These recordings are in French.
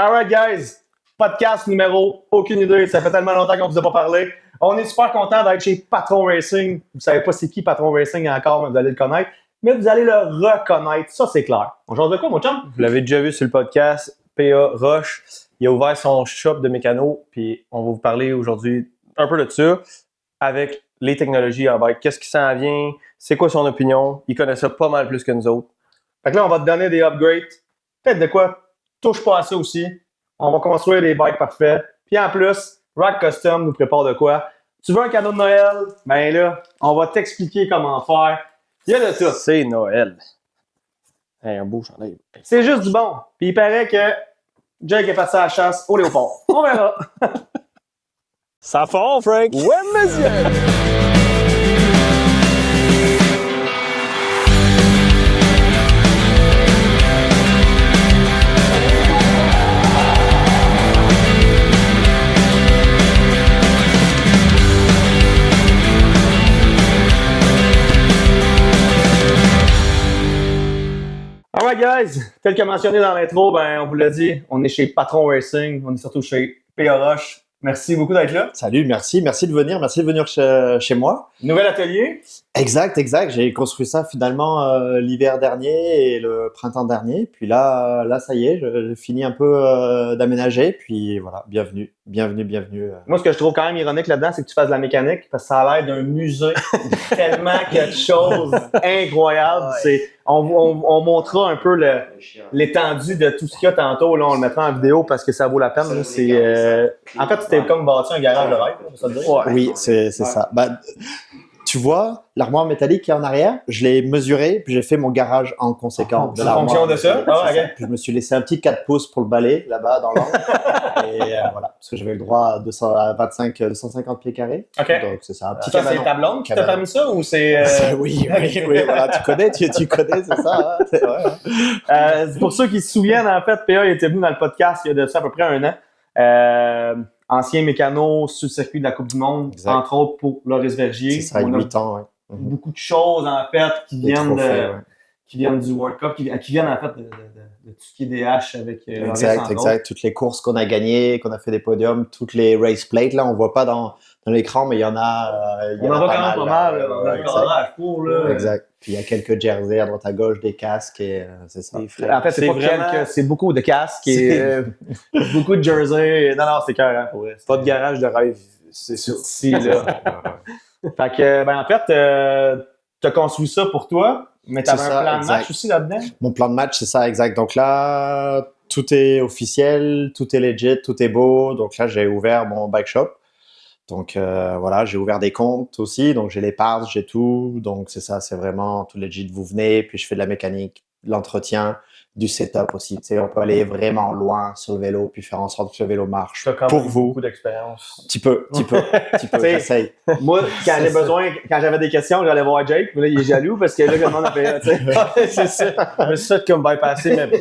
Alright guys, podcast numéro, aucune idée, ça fait tellement longtemps qu'on ne vous a pas parlé. On est super content d'être chez Patron Racing. Vous savez pas c'est qui Patron Racing encore, mais vous allez le connaître. Mais vous allez le reconnaître, ça c'est clair. On change de quoi mon chum? Vous l'avez déjà vu sur le podcast, P.A. Roche. Il a ouvert son shop de mécano, puis on va vous parler aujourd'hui un peu de ça, avec les technologies, avec qu'est-ce qui s'en vient, c'est quoi son opinion. Il connaît ça pas mal plus que nous autres. Fait que là, on va te donner des upgrades. Peut-être de quoi? Touche pas à ça aussi. On va construire des bikes parfaits. Puis en plus, Rock Custom nous prépare de quoi? Tu veux un cadeau de Noël? Ben là, on va t'expliquer comment faire. Il y a de tout. C'est Noël. Hey, un beau chandail. C'est juste du bon. Puis il paraît que Jake est passé à la chasse au léopard. On verra. Ça fond, Frank! Ouais, monsieur! Alright guys, tel que mentionné dans l'intro, ben on vous l'a dit, on est chez Patron Racing, on est surtout chez P.A. Roche. Merci beaucoup d'être là. Salut, merci de venir chez moi. Nouvel atelier. Exact. J'ai construit ça finalement l'hiver dernier et le printemps dernier. Puis là, ça y est, j'ai fini un peu d'aménager. Puis voilà, bienvenue. Moi, ce que je trouve quand même ironique là-dedans, c'est que tu fasses de la mécanique parce que ça a l'air d'un musée. Tellement quelque chose incroyable. Ouais. On montrera un peu l'étendue de tout ce qu'il y a tantôt. Là, on le mettra en vidéo parce que ça vaut la peine. Là, en fait, c'était comme bâti un garage de rêve, on peut se le dire. Ouais. Oui, c'est ça. Bah, tu vois, l'armoire métallique qui est en arrière, je l'ai mesuré, puis j'ai fait mon garage en conséquence. En fonction de ça? Okay. Puis je me suis laissé un petit 4 pouces pour le balai, là-bas, dans l'angle. Et voilà, parce que j'avais le droit à 250 pieds carrés. Okay. Donc c'est ça, un petit ça, cabanon. c'est ta blonde qui t'a permis ça ou c'est... Oui, voilà, tu connais, c'est ça. Hein? Pour ceux qui se souviennent, en fait, P.A. était venu dans le podcast il y a de ça à peu près un an. Ancien mécano sur le circuit de la Coupe du Monde, exact. Entre autres pour Loris Vergier. C'est ça, 8 ans, ouais. Beaucoup de choses, en fait, qui viennent du World Cup, qui viennent, en fait, de tout ce qui est DH avec Loris. Exact. Toutes les courses qu'on a gagnées, qu'on a fait des podiums, toutes les race plates, là, on voit pas dans l'écran, mais il y en a. On en voit quand même pas mal, on a un orage pour, là. Exact. Puis il y a quelques jerseys à droite à gauche, des casques, et c'est ça. En fait, c'est pas vraiment... quelques, c'est beaucoup de casques et beaucoup de jerseys. Non, c'est carré. Ouais, pas de garage de rêve. C'est sûr. Si, là. Fait que, en fait, t'as construit ça pour toi, mais t'avais un plan de match aussi là-dedans? Mon plan de match, c'est ça, exact. Donc là, tout est officiel, tout est legit, tout est beau. Donc là, j'ai ouvert mon bike shop. Donc voilà, j'ai ouvert des comptes aussi, donc j'ai les parts, j'ai tout. Donc c'est ça, c'est vraiment tout legit. Vous venez, puis je fais de la mécanique, de l'entretien, du setup aussi. Tu sais, on peut aller vraiment loin sur le vélo, puis faire en sorte que le vélo marche pour vous. Beaucoup d'expérience. Tu peux, j'essaye. Moi, quand j'avais des questions, j'allais voir Jake, mais là, il est jaloux parce que là, le monde a fait, tu sais. C'est ça. Je me suis fait comme bypasser, mais puis,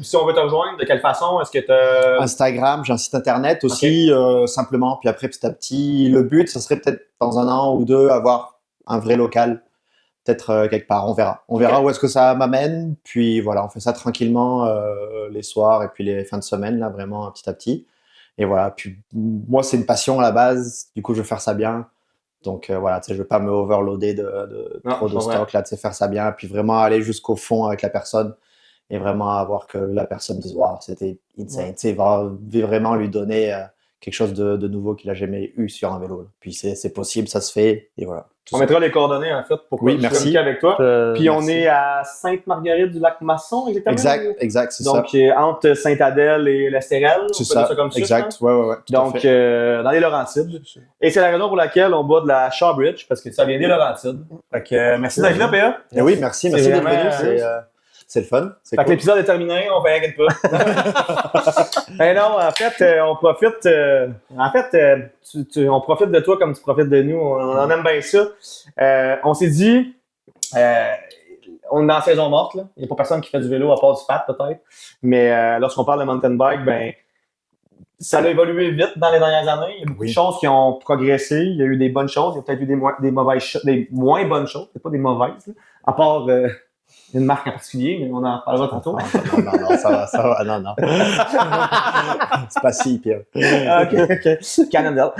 si on veut te rejoindre, de quelle façon? Est-ce que tu as... Instagram, j'ai un site internet aussi, simplement. Puis après, petit à petit, le but, ce serait peut-être dans un an ou deux, avoir un vrai local, peut-être quelque part. On verra où est-ce que ça m'amène. Puis voilà, on fait ça tranquillement les soirs et puis les fins de semaine, là, vraiment petit à petit. Et voilà, puis moi, c'est une passion à la base. Du coup, je veux faire ça bien. Donc voilà, tu sais, je veux pas me overloader de trop de stock, là, tu sais, faire ça bien. Puis vraiment aller jusqu'au fond avec la personne. Et vraiment avoir que la personne dise wow, c'était insane, tu sais, vraiment lui donner quelque chose de nouveau qu'il a jamais eu sur un vélo. Puis c'est possible, ça se fait, et voilà. On mettra les coordonnées en fait pour communiquer avec toi. Puis on est à Sainte-Marguerite-du-Lac-Masson, exactement. Exact, c'est donc, ça. Donc entre Sainte-Adèle et l'Estérel, c'est ça, comme ça. Exact, ouais. Donc dans les Laurentides. Et c'est la raison pour laquelle on boit de la Shawbridge, parce que ça vient des Laurentides. Fait que merci d'être là, P.A. Et oui, merci d'être venu. C'est le fun. Fait que l'épisode est terminé, on va y pas. Mais non, en fait, on profite. On profite de toi comme tu profites de nous. On en aime bien ça. On s'est dit, on est dans la saison morte, là. Il n'y a pas personne qui fait du vélo à part du fat, peut-être. Mais lorsqu'on parle de mountain bike, ben, ça a évolué vite dans les dernières années. Il y a beaucoup de choses qui ont progressé. Il y a eu des bonnes choses. Il y a peut-être eu des moins bonnes choses. C'est pas des mauvaises, là. À part une marque en particulier, mais on en parlera tantôt. Non, ça va, non. C'est pas si pire. OK. Cannondale.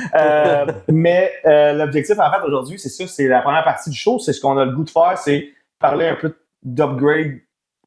Mais l'objectif, en fait, aujourd'hui, c'est ça, c'est la première partie du show. C'est ce qu'on a le goût de faire, c'est parler un peu d'upgrade,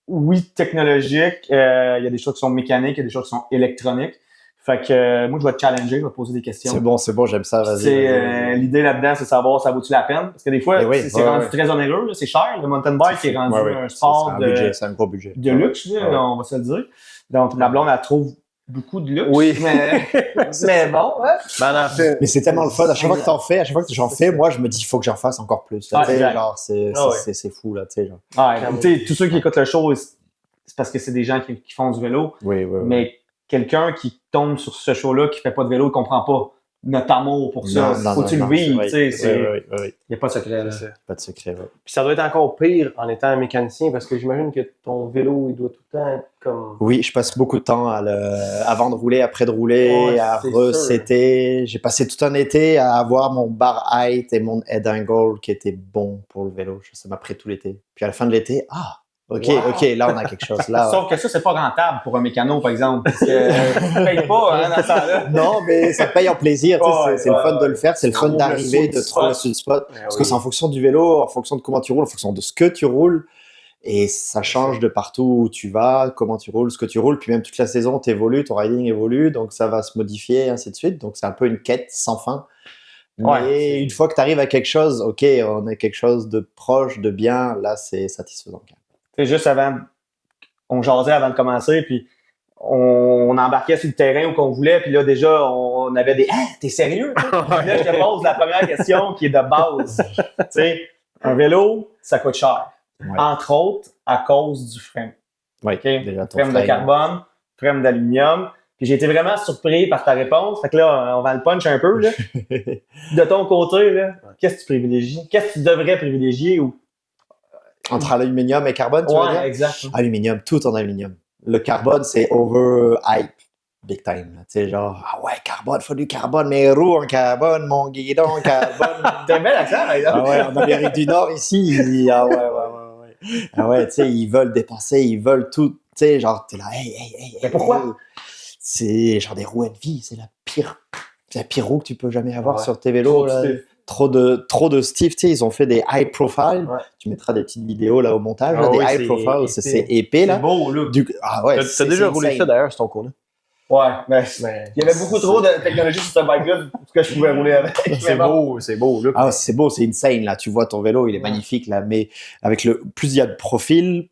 oui, technologique. Il y a des choses qui sont mécaniques, il y a des choses qui sont électroniques. Fait que moi, je vais te challenger, je vais te poser des questions. C'est bon, j'aime ça, vas-y. L'idée là-dedans, c'est de savoir ça vaut-tu la peine. Parce que des fois, c'est rendu très onéreux, là, c'est cher. Le mountain bike est rendu un sport c'est un gros budget. de luxe, là, on va se le dire. Donc, la blonde, elle trouve beaucoup de luxe. Oui. Mais bon, ouais. Ben, en fait, Mais c'est tellement le fun. À chaque fois que t'en fais, à chaque fois que j'en fais, moi, je me dis, il faut que j'en fasse encore plus. Là, genre, c'est fou, là, tu sais, genre. Ouais, tous ceux qui écoutent le show, c'est parce que c'est des gens qui font du vélo. Oui. Mais quelqu'un qui tombe sur ce show-là, qui fait pas de vélo, il comprend pas notre amour pour ça. Faut-tu le vivre, tu sais. Il n'y a pas de secret, là. Pas de secret, ouais. Puis ça doit être encore pire en étant un mécanicien parce que j'imagine que ton vélo, il doit tout le temps être comme. Oui, je passe beaucoup de temps avant de rouler, après de rouler, à resetter. J'ai passé tout un été à avoir mon bar height et mon head angle qui était bon pour le vélo. Ça m'a pris tout l'été. Puis à la fin de l'été, OK, là, on a quelque chose. Là, sauf que ça, c'est pas rentable pour un mécano, par exemple. Parce que ça paye pas, dans ce temps-là. Non, mais ça paye en plaisir. C'est le fun de le faire. C'est le fun d'arriver, de trouver le sweet spot. Parce que c'est en fonction du vélo, en fonction de comment tu roules, en fonction de ce que tu roules. Et ça change de partout où tu vas, comment tu roules, ce que tu roules. Puis même toute la saison, tu évolues, ton riding évolue. Donc, ça va se modifier, ainsi de suite. Donc, c'est un peu une quête sans fin. Mais une fois que tu arrives à quelque chose, OK, on a quelque chose de proche, de bien, là, c'est satisfaisant. C'est juste on jasait avant de commencer, puis on embarquait sur le terrain où qu'on voulait, puis là, déjà, on avait des « Ah, t'es sérieux? » Puis là, je te pose la première question qui est de base. Tu sais, un vélo, ça coûte cher. Ouais. Entre autres, à cause du frein. Oui, Okay? déjà ton Frame de carbone, frame d'aluminium. Puis j'ai été vraiment surpris par ta réponse. Fait que là, on va le punch un peu, là. De ton côté, là, qu'est-ce que tu privilégies? Qu'est-ce que tu devrais privilégier ou... Entre aluminium et carbone, tu veux dire? Exact. Aluminium, tout en aluminium. Le carbone, c'est over-hype, big time. Tu sais, genre, carbone, faut du carbone, mes roues en carbone, mon guidon en carbone. T'as un bel accent, par exemple. En Amérique du Nord, ici, tu sais, ils veulent dépenser, ils veulent tout. Tu sais, genre, t'es là, Mais pourquoi? C'est genre des roues vie, c'est la pire roue que tu peux jamais avoir sur tes vélos. Trop de Steve, tu sais, ils ont fait des high profile. Ouais. Tu mettras des petites vidéos là au montage, des high profile, c'est épais là. C'est beau, là. T'as déjà roulé ça d'ailleurs, sur ton cours-là? Ouais, mais il y avait beaucoup trop de technologie sur ce bike-là pour que je pouvais rouler avec. C'est beau, là. C'est beau, c'est insane là. Tu vois ton vélo, il est magnifique là, mais avec plus il y a de profil,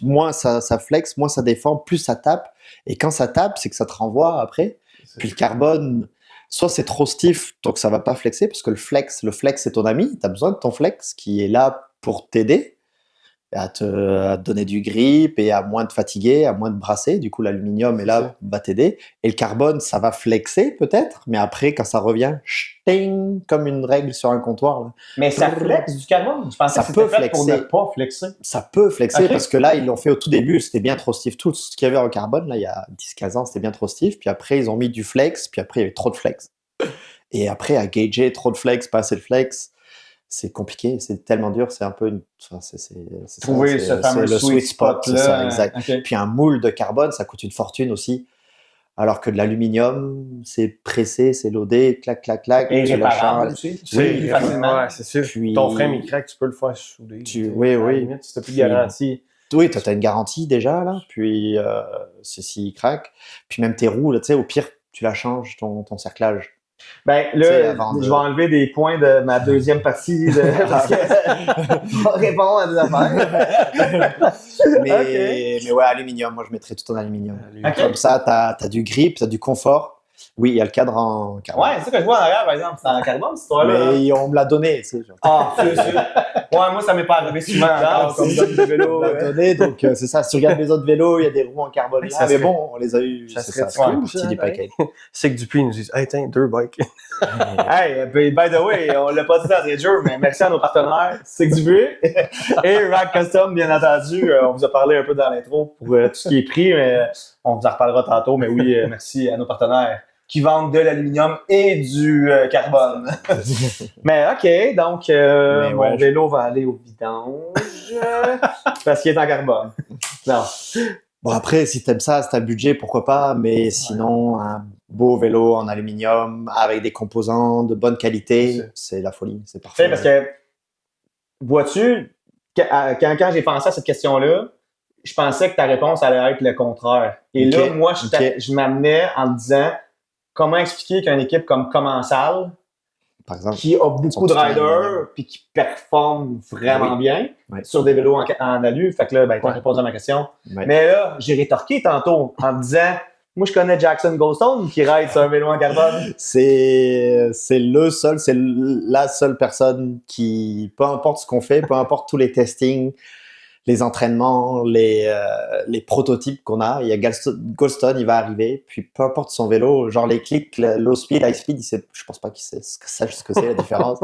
moins ça flex, moins ça déforme, plus ça tape. Et quand ça tape, c'est que ça te renvoie après. Puis le carbone. Soit c'est trop stiff, donc ça va pas flexer, parce que le flex, c'est ton ami. Tu as besoin de ton flex qui est là pour t'aider à te donner du grip et à moins te fatiguer, à moins te brasser. Du coup, l'aluminium est là, va t'aider. Et le carbone, ça va flexer peut-être, mais après, quand ça revient, ch'ting, comme une règle sur un comptoir. Là. Mais ça flexe du carbone? Je pense que ça peut flexer. Pour ne pas flexer. Ça peut flexer, parce que là, ils l'ont fait au tout début, c'était bien trop stiff. Tout ce qu'il y avait en carbone, là, il y a 10-15 ans, c'était bien trop stiff. Puis après, ils ont mis du flex, puis après, il y avait trop de flex. Et après, à gager, trop de flex, pas assez de flex, c'est compliqué, c'est tellement dur, c'est un peu trouver ce fameux sweet spot là. C'est ça, exact. Okay. Puis un moule de carbone, ça coûte une fortune aussi. Alors que de l'aluminium, c'est pressé, c'est loadé, clac, clac, clac. Et réparable aussi. Oui, facilement. Ouais, c'est sûr. Puis, ton frame, il craque, tu peux le faire souder. Oui. Limite, si tu n'as plus de garantie. Oui, tu as une garantie déjà, là. Puis, s'il craque. Puis même tes roues, tu sais, au pire, tu la changes, ton cerclage. Ben là, je vais enlever des points de ma deuxième partie parce que je vais répondre à des affaires. Mais ouais, aluminium, moi je mettrais tout en aluminium. Okay. Comme ça, t'as du grip, t'as du confort. Oui, il y a le cadre en carbone. Ouais, c'est ça que je vois en arrière, par exemple, c'est en carbone, cette histoire-là. Mais on me l'a donné, tu sais. Genre. Ouais, moi, ça m'est pas arrivé souvent. Comme donne des vélos. On me l'a donné, donc c'est ça. Si tu regardes les autres vélos, il y a des roues en carbone là. Mais bon, on les a eu. Ça c'est cool, partie du paquet. C'est que Dupuis nous dit « Hey, tiens, 2 bikes. » Hey, by the way, on l'a pas dit dans les jeux, mais merci à nos partenaires, C'est que Dupuis et Rack Custom, bien entendu. On vous a parlé un peu dans l'intro pour tout ce qui est pris, mais on vous en reparlera tantôt. Mais oui, merci à nos partenaires. qui vendent de l'aluminium et du carbone. Mais OK, donc mon vélo va aller au vidange parce qu'il est en carbone. Non. Bon, après, si t'aimes ça, si t'as le budget, pourquoi pas, mais sinon, un beau vélo en aluminium avec des composants de bonne qualité, c'est la folie, c'est Tu parfait. sais, parce que, vois-tu, quand j'ai pensé à cette question-là, je pensais que ta réponse allait être le contraire. Et Ok, là, moi, ok. je m'amenais en me disant comment expliquer qu'une équipe comme Commensal, Par exemple, qui a beaucoup de tout en riders aluminium. puis qui performe vraiment bien Ouais. sur des vélos en alu, fait que là, ben, t'as répondu à ma question. Ouais. Mais là, j'ai rétorqué tantôt en me disant moi, je connais Jackson Goldstone qui ride sur un vélo en carbone. C'est la seule personne qui, peu importe ce qu'on fait, peu importe tous les testings, les entraînements, les prototypes qu'on a, il y a Goldstone, il va arriver, puis peu importe son vélo, genre les clics, low speed, high speed, je pense pas qu'il sache ce que c'est la différence.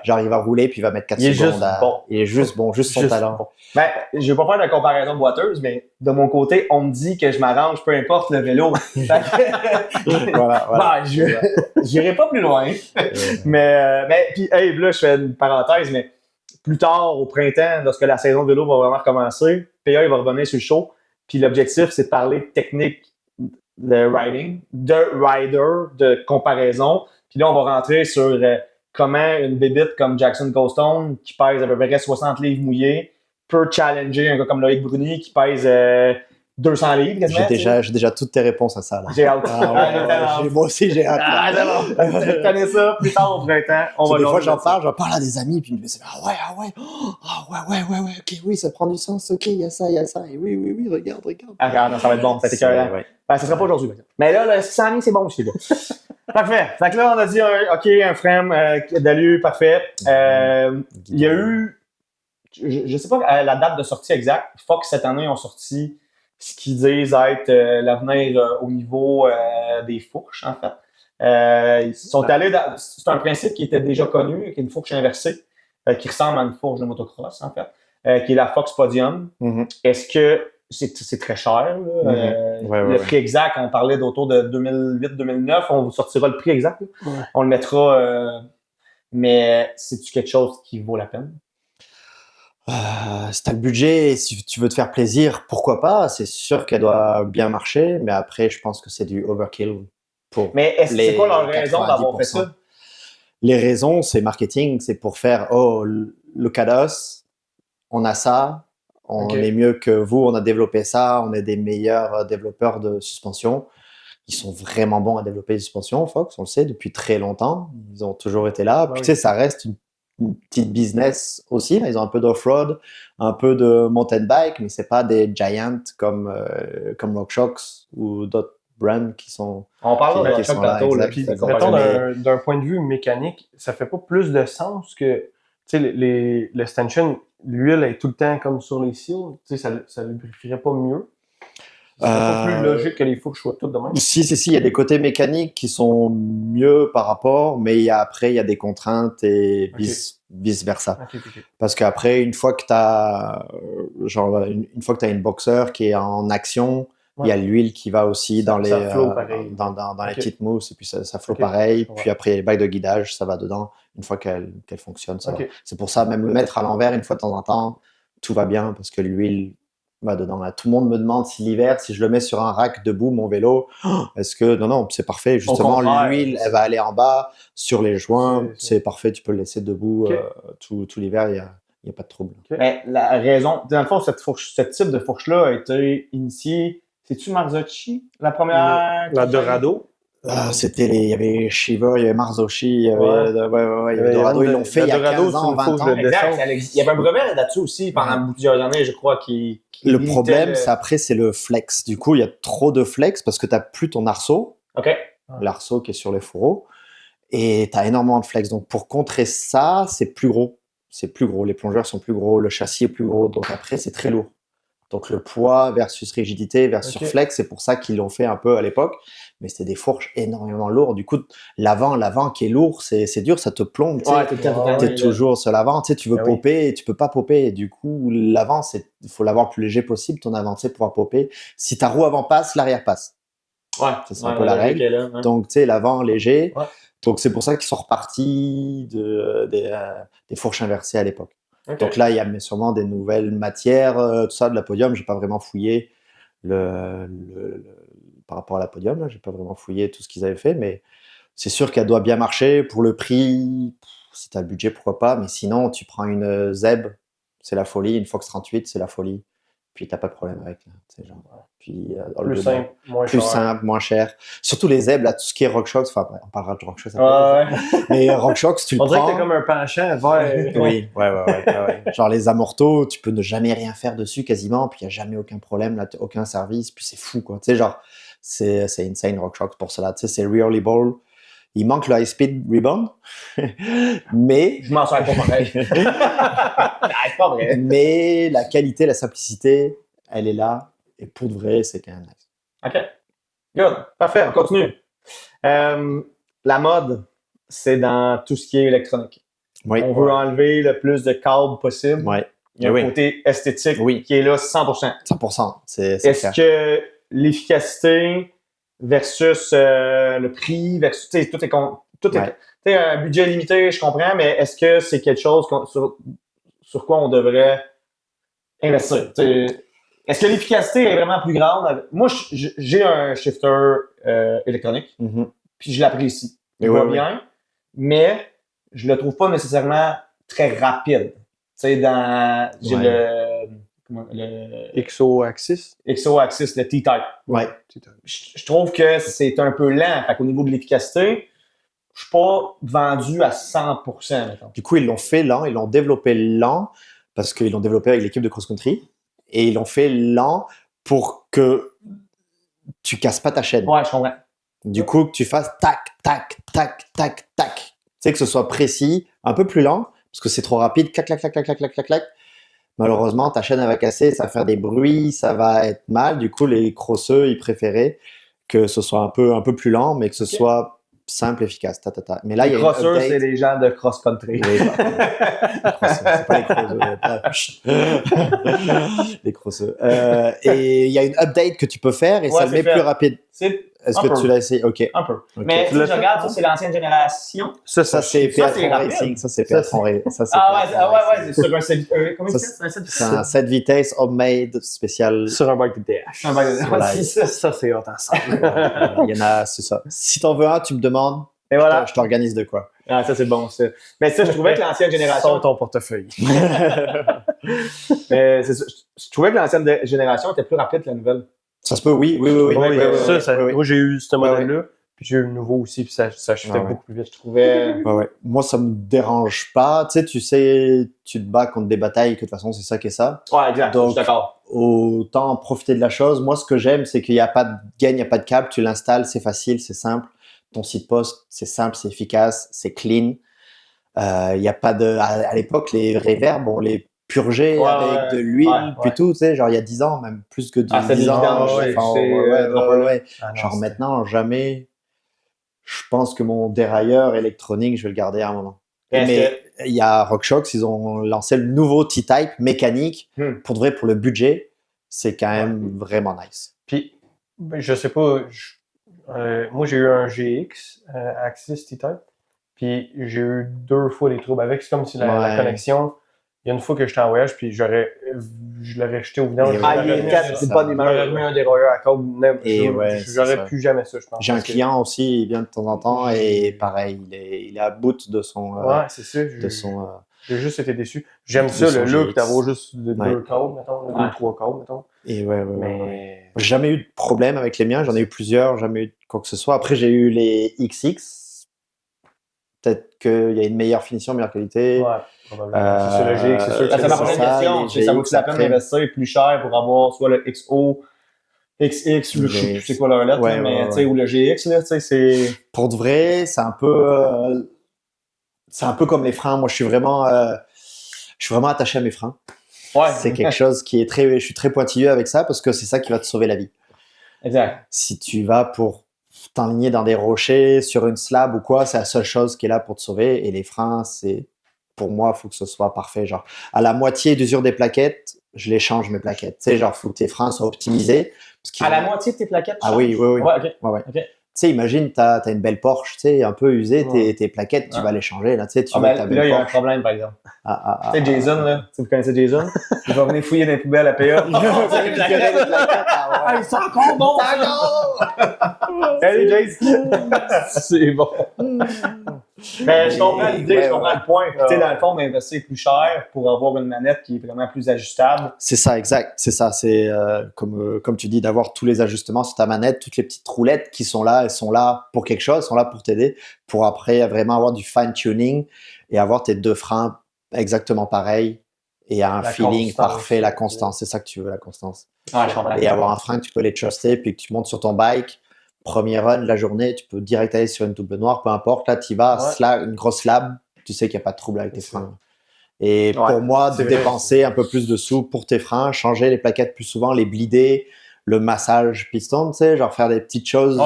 Genre il va rouler puis il va mettre 4 Il est secondes juste à... bon. Il est juste bon, juste son talent. Bon. Ben, je vais pas faire de comparaison boiteuse, mais de mon côté, on me dit que je m'arrange, peu importe le vélo. Voilà. Ben, j'irai pas plus loin. Mais puis, hey, là, je fais une parenthèse, mais plus tard, au printemps, lorsque la saison de vélo va vraiment recommencer, PA, il va revenir sur le show. Puis l'objectif, c'est de parler de technique de riding, de rider, de comparaison. Puis là, on va rentrer sur comment une bébite comme Jackson Goldstone, qui pèse à peu près 60 livres mouillés, peut challenger un gars comme Loïc Bruni, qui pèse 200 livres quasiment. J'ai déjà toutes tes réponses à ça. Là. J'ai hâte. Moi aussi, j'ai hâte. Ah, c'est bon. Je connais ça. Plus tard au printemps, on va des fois, j'en parle à des amis, puis ils me disent ah ouais, ok, oui, ça prend du sens, ok, il y a ça, et oui, regarde. Ah, non, ça va être bon, ça va être écœurant. Ouais. Ben, ça sera pas aujourd'hui. Mais là, 600 livres, c'est bon aussi. Là. Parfait. Fait que là, on a dit, un frame d'alu, parfait. Il y a eu, je sais pas la date de sortie exacte. Fox, cette année, ont sorti ce qu'ils disent être l'avenir au niveau des fourches, en fait. Ils sont allés c'est un principe qui était déjà connu, qui est une fourche inversée, qui ressemble à une fourche de motocross, en fait, qui est la Fox Podium. Mm-hmm. Est-ce que c'est très cher, là? Le prix exact, on parlait d'autour de 2008-2009, on vous sortira le prix exact. On le mettra, mais c'est-tu quelque chose qui vaut la peine? Si t'as le budget, si tu veux te faire plaisir, pourquoi pas? C'est sûr qu'elle doit bien marcher, mais après, je pense que c'est du overkill pour Mais c'est quoi leur raison d'avoir fait ça? Les raisons, c'est marketing, c'est pour faire le Kados, on a ça, on est mieux que vous, on a développé ça, on est des meilleurs développeurs de suspension. Ils sont vraiment bons à développer des suspensions, Fox, on le sait, depuis très longtemps. Ils ont toujours été là. Puis tu sais, ça reste une petite business aussi. Là. Ils ont un peu d'off-road, un peu de mountain bike, mais c'est pas des giants comme RockShox ou d'autres brands qui sont. On parle de RockShox tantôt. D'un point de vue mécanique, ça fait pas plus de sens que le stanchion, l'huile est tout le temps comme sur les seals. Ça lubrifierait pas mieux. C'est pas plus logique que les fourches soient toutes de même. Si, il y a des côtés mécaniques qui sont mieux par rapport, mais après, il y a des contraintes et vice versa. Parce qu'après, une fois que tu as une boxeur qui est en action, il y a l'huile qui va aussi dans les petites mousses et puis ça flotte pareil. Puis après, il y a les bagues de guidage, ça va dedans une fois qu'elle fonctionne. Ça va. C'est pour ça, même le mettre à l'envers une fois de temps en temps, tout va bien parce que l'huile va dedans. Là, tout le monde me demande si l'hiver, si je le mets sur un rack debout, mon vélo, est-ce que... Non, c'est parfait. Justement, l'huile, elle va aller en bas, sur les joints. C'est parfait, tu peux le laisser debout tout l'hiver, il n'y a pas de trouble. Mais la raison... Dans le fond, ce type de fourche-là a été initié... C'est-tu Marzocchi, la première? La Dorado? Il y avait Shiva, il y avait Marzocchi, il y avait Dorado, ils l'ont fait il y a 15 ans, 20 ans. Exact, il y avait un brevet là-dessus aussi pendant plusieurs années, je crois, Le problème, c'est le flex. Du coup, il y a trop de flex parce que tu n'as plus ton arceau, l'arceau qui est sur les fourreaux, et tu as énormément de flex. Donc, pour contrer ça, c'est plus gros. Les plongeurs sont plus gros, le châssis est plus gros, donc après, c'est très lourd. Donc, le poids versus rigidité versus flex, c'est pour ça qu'ils l'ont fait un peu à l'époque. Mais c'était des fourches énormément lourdes. Du coup, l'avant qui est lourd, c'est dur, ça te plombe. T'es toujours sur l'avant. Tu veux popper, tu peux pas popper. Et du coup, l'avant, il faut l'avoir le plus léger possible, ton avant, pour pouvoir popper. Si ta roue avant passe, l'arrière passe. Ouais. C'est un peu la règle. Là, hein. Donc, tu sais, l'avant léger. Ouais. Donc, c'est pour ça qu'ils sont repartis des fourches inversées à l'époque. Ok. Donc là, il y a sûrement des nouvelles matières, tout ça, de la podium. J'ai pas vraiment fouillé par rapport à la podium. Là, j'ai pas vraiment fouillé tout ce qu'ils avaient fait, mais c'est sûr qu'elle doit bien marcher pour le prix. Si tu as le budget, pourquoi pas. Mais sinon, tu prends une Zeb, c'est la folie. Une Fox 38, c'est la folie. Puis t'as pas de problème avec. Là, genre, puis Plus simple, moins plus cher. simple, moins cher. Surtout les Zeb, là, tout ce qui est RockShox. Enfin, on parlera de RockShox après. Ouais. Mais RockShox, tu le On dirait que prends. t'as comme un penchant vers. Oui, ouais. Genre les amortos, tu peux ne jamais rien faire dessus quasiment, puis il n'y a jamais aucun problème, là, aucun service, puis c'est fou, quoi. Tu sais, genre, c'est insane RockShox pour cela. Tu sais, c'est reliable. Il manque le high-speed rebound, mais, Je m'en sers pas pareil. C'est pas vrai. mais la qualité, la simplicité, elle est là, et pour de vrai, c'est quand même nice. OK. Good. Parfait, on continue. La mode, c'est dans tout ce qui est électronique. Oui, On veut enlever le plus de câbles possible. ouais, Il y a un oui. côté esthétique Oui. qui est là 100%. 100%, c'est Est-ce clair. que l'efficacité versus le prix, versus tout est Ouais. tu sais, un budget limité, je comprends, mais est-ce que c'est quelque chose sur quoi on devrait investir? Tu sais, est-ce que l'efficacité est vraiment plus grande? Moi, j'ai un shifter électronique, Mhm. puis je l'apprécie. Il Oui, va oui. bien, mais je le trouve pas nécessairement très rapide. Tu sais, j'ai Ouais. le XO Axis. XO Axis, le T-Type. Ouais. Je trouve que c'est un peu lent. Fait qu'au niveau de l'efficacité, je suis pas vendu à 100%, mettons. Du coup, ils l'ont fait lent, ils l'ont développé lent, parce qu'ils l'ont développé avec l'équipe de cross-country, et ils l'ont fait lent pour que tu casses pas ta chaîne. Ouais, je comprends. Du coup, que tu fasses tac, tac, tac, tac, tac. Tu sais, que ce soit précis, un peu plus lent, parce que c'est trop rapide, clac, clac, clac, clac, clac, clac, clac, clac. Malheureusement, ta chaîne elle va casser, ça va faire des bruits, ça va être mal. Du coup, les crosseux, ils préféraient que ce soit un peu plus lent, mais que ce soit simple, efficace. Mais là, il y Les a une crosseurs, update. c'est les gens de cross-country. Oui, les crosseux, c'est pas les crosseux. Les crosseux. Et il y a une update que tu peux faire et Ouais, ça le c'est met fait. plus rapide. C'est Est-ce un que peu. tu l'as essayé? Ok. Un peu. Ok. Mais Tu si l'as je fait? regarde, ça, c'est l'ancienne génération. Ça, c'est Ça, c'est P-Atron rapide. Racing. Ça, c'est Ça, P-Atron Racing. Ça, c'est Ah P-Atron ouais, Racing. c'est sur un 7 comment Ça, il fait? Un 7 C'est un 7 vitesses homemade spécial. Sur un bike de DH. Un bac de- Voilà. c'est ça. Ça, c'est hot ensemble. Il y en a, c'est ça. Si t'en veux un, tu me demandes. Et voilà. Je t'organise de quoi. Ah, ça, c'est bon, ça. Mais ça, je trouvais que l'ancienne génération. Sors ton portefeuille. Mais c'est ça. Je trouvais que l'ancienne génération était plus rapide que la nouvelle. Ça se peut, oui. Oui, Moi, j'ai eu ce Ouais, modèle-là, puis j'ai eu le nouveau aussi, puis ça shiftait Ouais. beaucoup plus vite. Je trouvais. Ouais. Moi, ça me dérange pas. Tu sais, tu te bats contre des batailles, que de toute façon, c'est ça qui est ça. Ouais, exact. Donc, je suis d'accord. Autant profiter de la chose. Moi, ce que j'aime, c'est qu'il n'y a pas de gain, il n'y a pas de câble. Tu l'installes, c'est facile, c'est simple. Ton site post, c'est simple, c'est efficace, c'est clean. Il n'y a pas de. À l'époque, les reverbs, on les purgeait Ouais, avec ouais, de l'huile, ouais, puis ouais. tout. Tu sais, genre il y a 10 ans, même plus que 10 Ah, c'est des ans. vidanges, ouais, c'est, ouais. Ah, non, Genre c'est- maintenant, jamais. Je pense que mon dérailleur électronique, je vais le garder à un moment. Est-ce Mais il y a RockShox, ils ont lancé le nouveau T-Type mécanique. Pour de vrai, pour le budget, c'est quand même vraiment nice. Puis, ben, je sais pas, moi j'ai eu un GX Axis T-Type, puis j'ai eu 2 fois des troubles avec. C'est comme si la Ouais. connexion, il y a une fois que j'étais en voyage, puis je l'aurais jeté au vidange. Et Ah, ouais, il est ouais, 4, c'est c'est ça. pas des J'aurais meilleurs. remis un dérailleur à câble. Et ouais, c'est ça. J'aurais plus jamais ça, je pense. J'ai un parce que- client aussi, il vient de temps en temps et pareil, il est à bout de son. Ouais, c'est ça. de son J'ai juste été déçu. J'aime de ça, son le look, GX. d'avoir juste deux Ouais. câbles, mettons, Ouais. 2-3 câbles, mettons. et ouais. Mais. J'ai jamais eu de problème avec les miens, j'en ai eu plusieurs, jamais eu quoi que ce soit. Après, j'ai eu les XX. Peut-être qu'il y a une meilleure finition, meilleure qualité. Ouais, probablement. C'est ça, le GX, c'est sûr que Ça, c'est c'est ma c'est prochaine ça, question. les C'est ça vaut-tu la GX peine après. d'investir plus cher pour avoir soit le XO, XX, ou le je sais plus c'est quoi leur lettre, Ouais, là, mais ouais, tu sais, ou le GX, là, tu sais, c'est. Pour de vrai, c'est un peu comme les freins. Moi, je suis vraiment attaché à mes freins. Ouais. C'est quelque chose qui est très, je suis très pointilleux avec ça parce que c'est ça qui va te sauver la vie. Exact. Si tu vas pour t'enligner dans des rochers, sur une slab ou quoi, c'est la seule chose qui est là pour te sauver. Et les freins, pour moi, il faut que ce soit parfait. Genre, à la moitié d'usure des plaquettes, je les change mes plaquettes. Tu sais, genre, faut que tes freins soient optimisés. À la moitié de tes plaquettes? Ah oui. Ouais, ok. Ouais. Ok. Tu sais, imagine, t'as une belle Porsche, tu sais, un peu usée, Ouais. tes plaquettes, tu Ouais. vas les changer, là, tu sais, tu Ah veux ben, ta là, belle il y a un Porsche. problème, par exemple. Ah, Tu sais, Jason, là, si vous connaissez Jason, il va venir fouiller dans les poubelles à PA. les plaquettes, Ah, ils sont encore bons! Salut, Jason! C'est bon. Mais je comprends l'idée, je comprends le point. Puis, tu sais, Ouais. dans le fond, d'investir plus cher pour avoir une manette qui est vraiment plus ajustable. C'est ça, exact. C'est ça. C'est comme tu dis, d'avoir tous les ajustements sur ta manette, toutes les petites roulettes qui sont là, elles sont là pour quelque chose, sont là pour t'aider, pour après vraiment avoir du fine-tuning et avoir tes deux freins exactement pareils et un La feeling constance. parfait, la constance. C'est ça que tu veux, la constance. Ouais, je comprends. Et avoir un frein que tu peux les truster, puis que tu montes sur ton bike, premier run de la journée, tu peux direct aller sur une double noire, peu importe. Là, tu y vas, Ouais. une grosse slab, tu sais qu'il n'y a pas de trouble avec tes C'est freins. Et Ouais, pour moi, de c'est vrai. dépenser un peu plus de sous pour tes freins, changer les plaquettes plus souvent, les blider, le massage piston, tu sais, genre faire des petites choses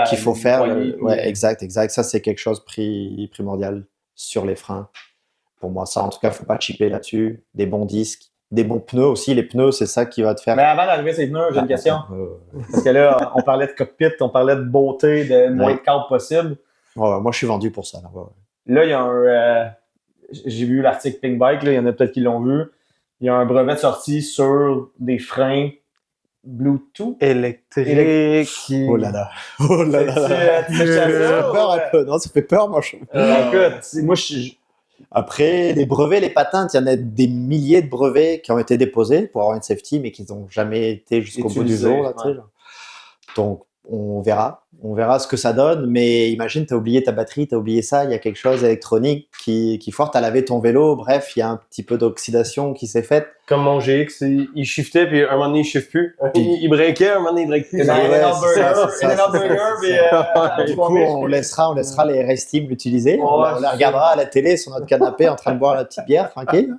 qu'il faut faire. Ouais, exact. Ça, c'est quelque chose primordial sur les freins. Pour moi, ça, en tout cas, faut pas chipper là-dessus. Des bons disques, des bons pneus aussi. Les pneus, c'est ça qui va te faire. Mais avant d'arriver à ces pneus, j'ai une question. Parce que là, on parlait de cockpit, on parlait de beauté, de moins de cadre possible. Ouais, moi, je suis vendu pour ça. Là, Là, il y a un. J'ai vu l'article Pink Bike, là, il y en a peut-être qui l'ont vu. Il y a un brevet de sortie sur des freins Bluetooth. Électrique. Oh là là. Oh là là. Ça fait peur un peu, non? Ça fait peur, moi. Écoute, moi, Après, les brevets, les patentes, il y en a des milliers de brevets qui ont été déposés pour avoir une safety, mais qui n'ont jamais été jusqu'au bout du Utilisés, jour. Là, tu sais, genre. Donc, on verra. On verra ce que ça donne. Mais imagine, tu as oublié ta batterie, tu as oublié ça. Il y a quelque chose d'électronique qui force. Tu as lavé ton vélo. Bref, il y a un petit peu d'oxydation qui s'est faite. Comme mon GX, il shiftait, puis un moment donné, il shift plus. Il breakait, un moment donné, il break plus. C'est dans Ouais, les hamburgers, mais Du coup, on laissera les restimes l'utiliser. On Ouais, les regardera à la télé sur notre canapé en train de boire la petite bière, tranquille.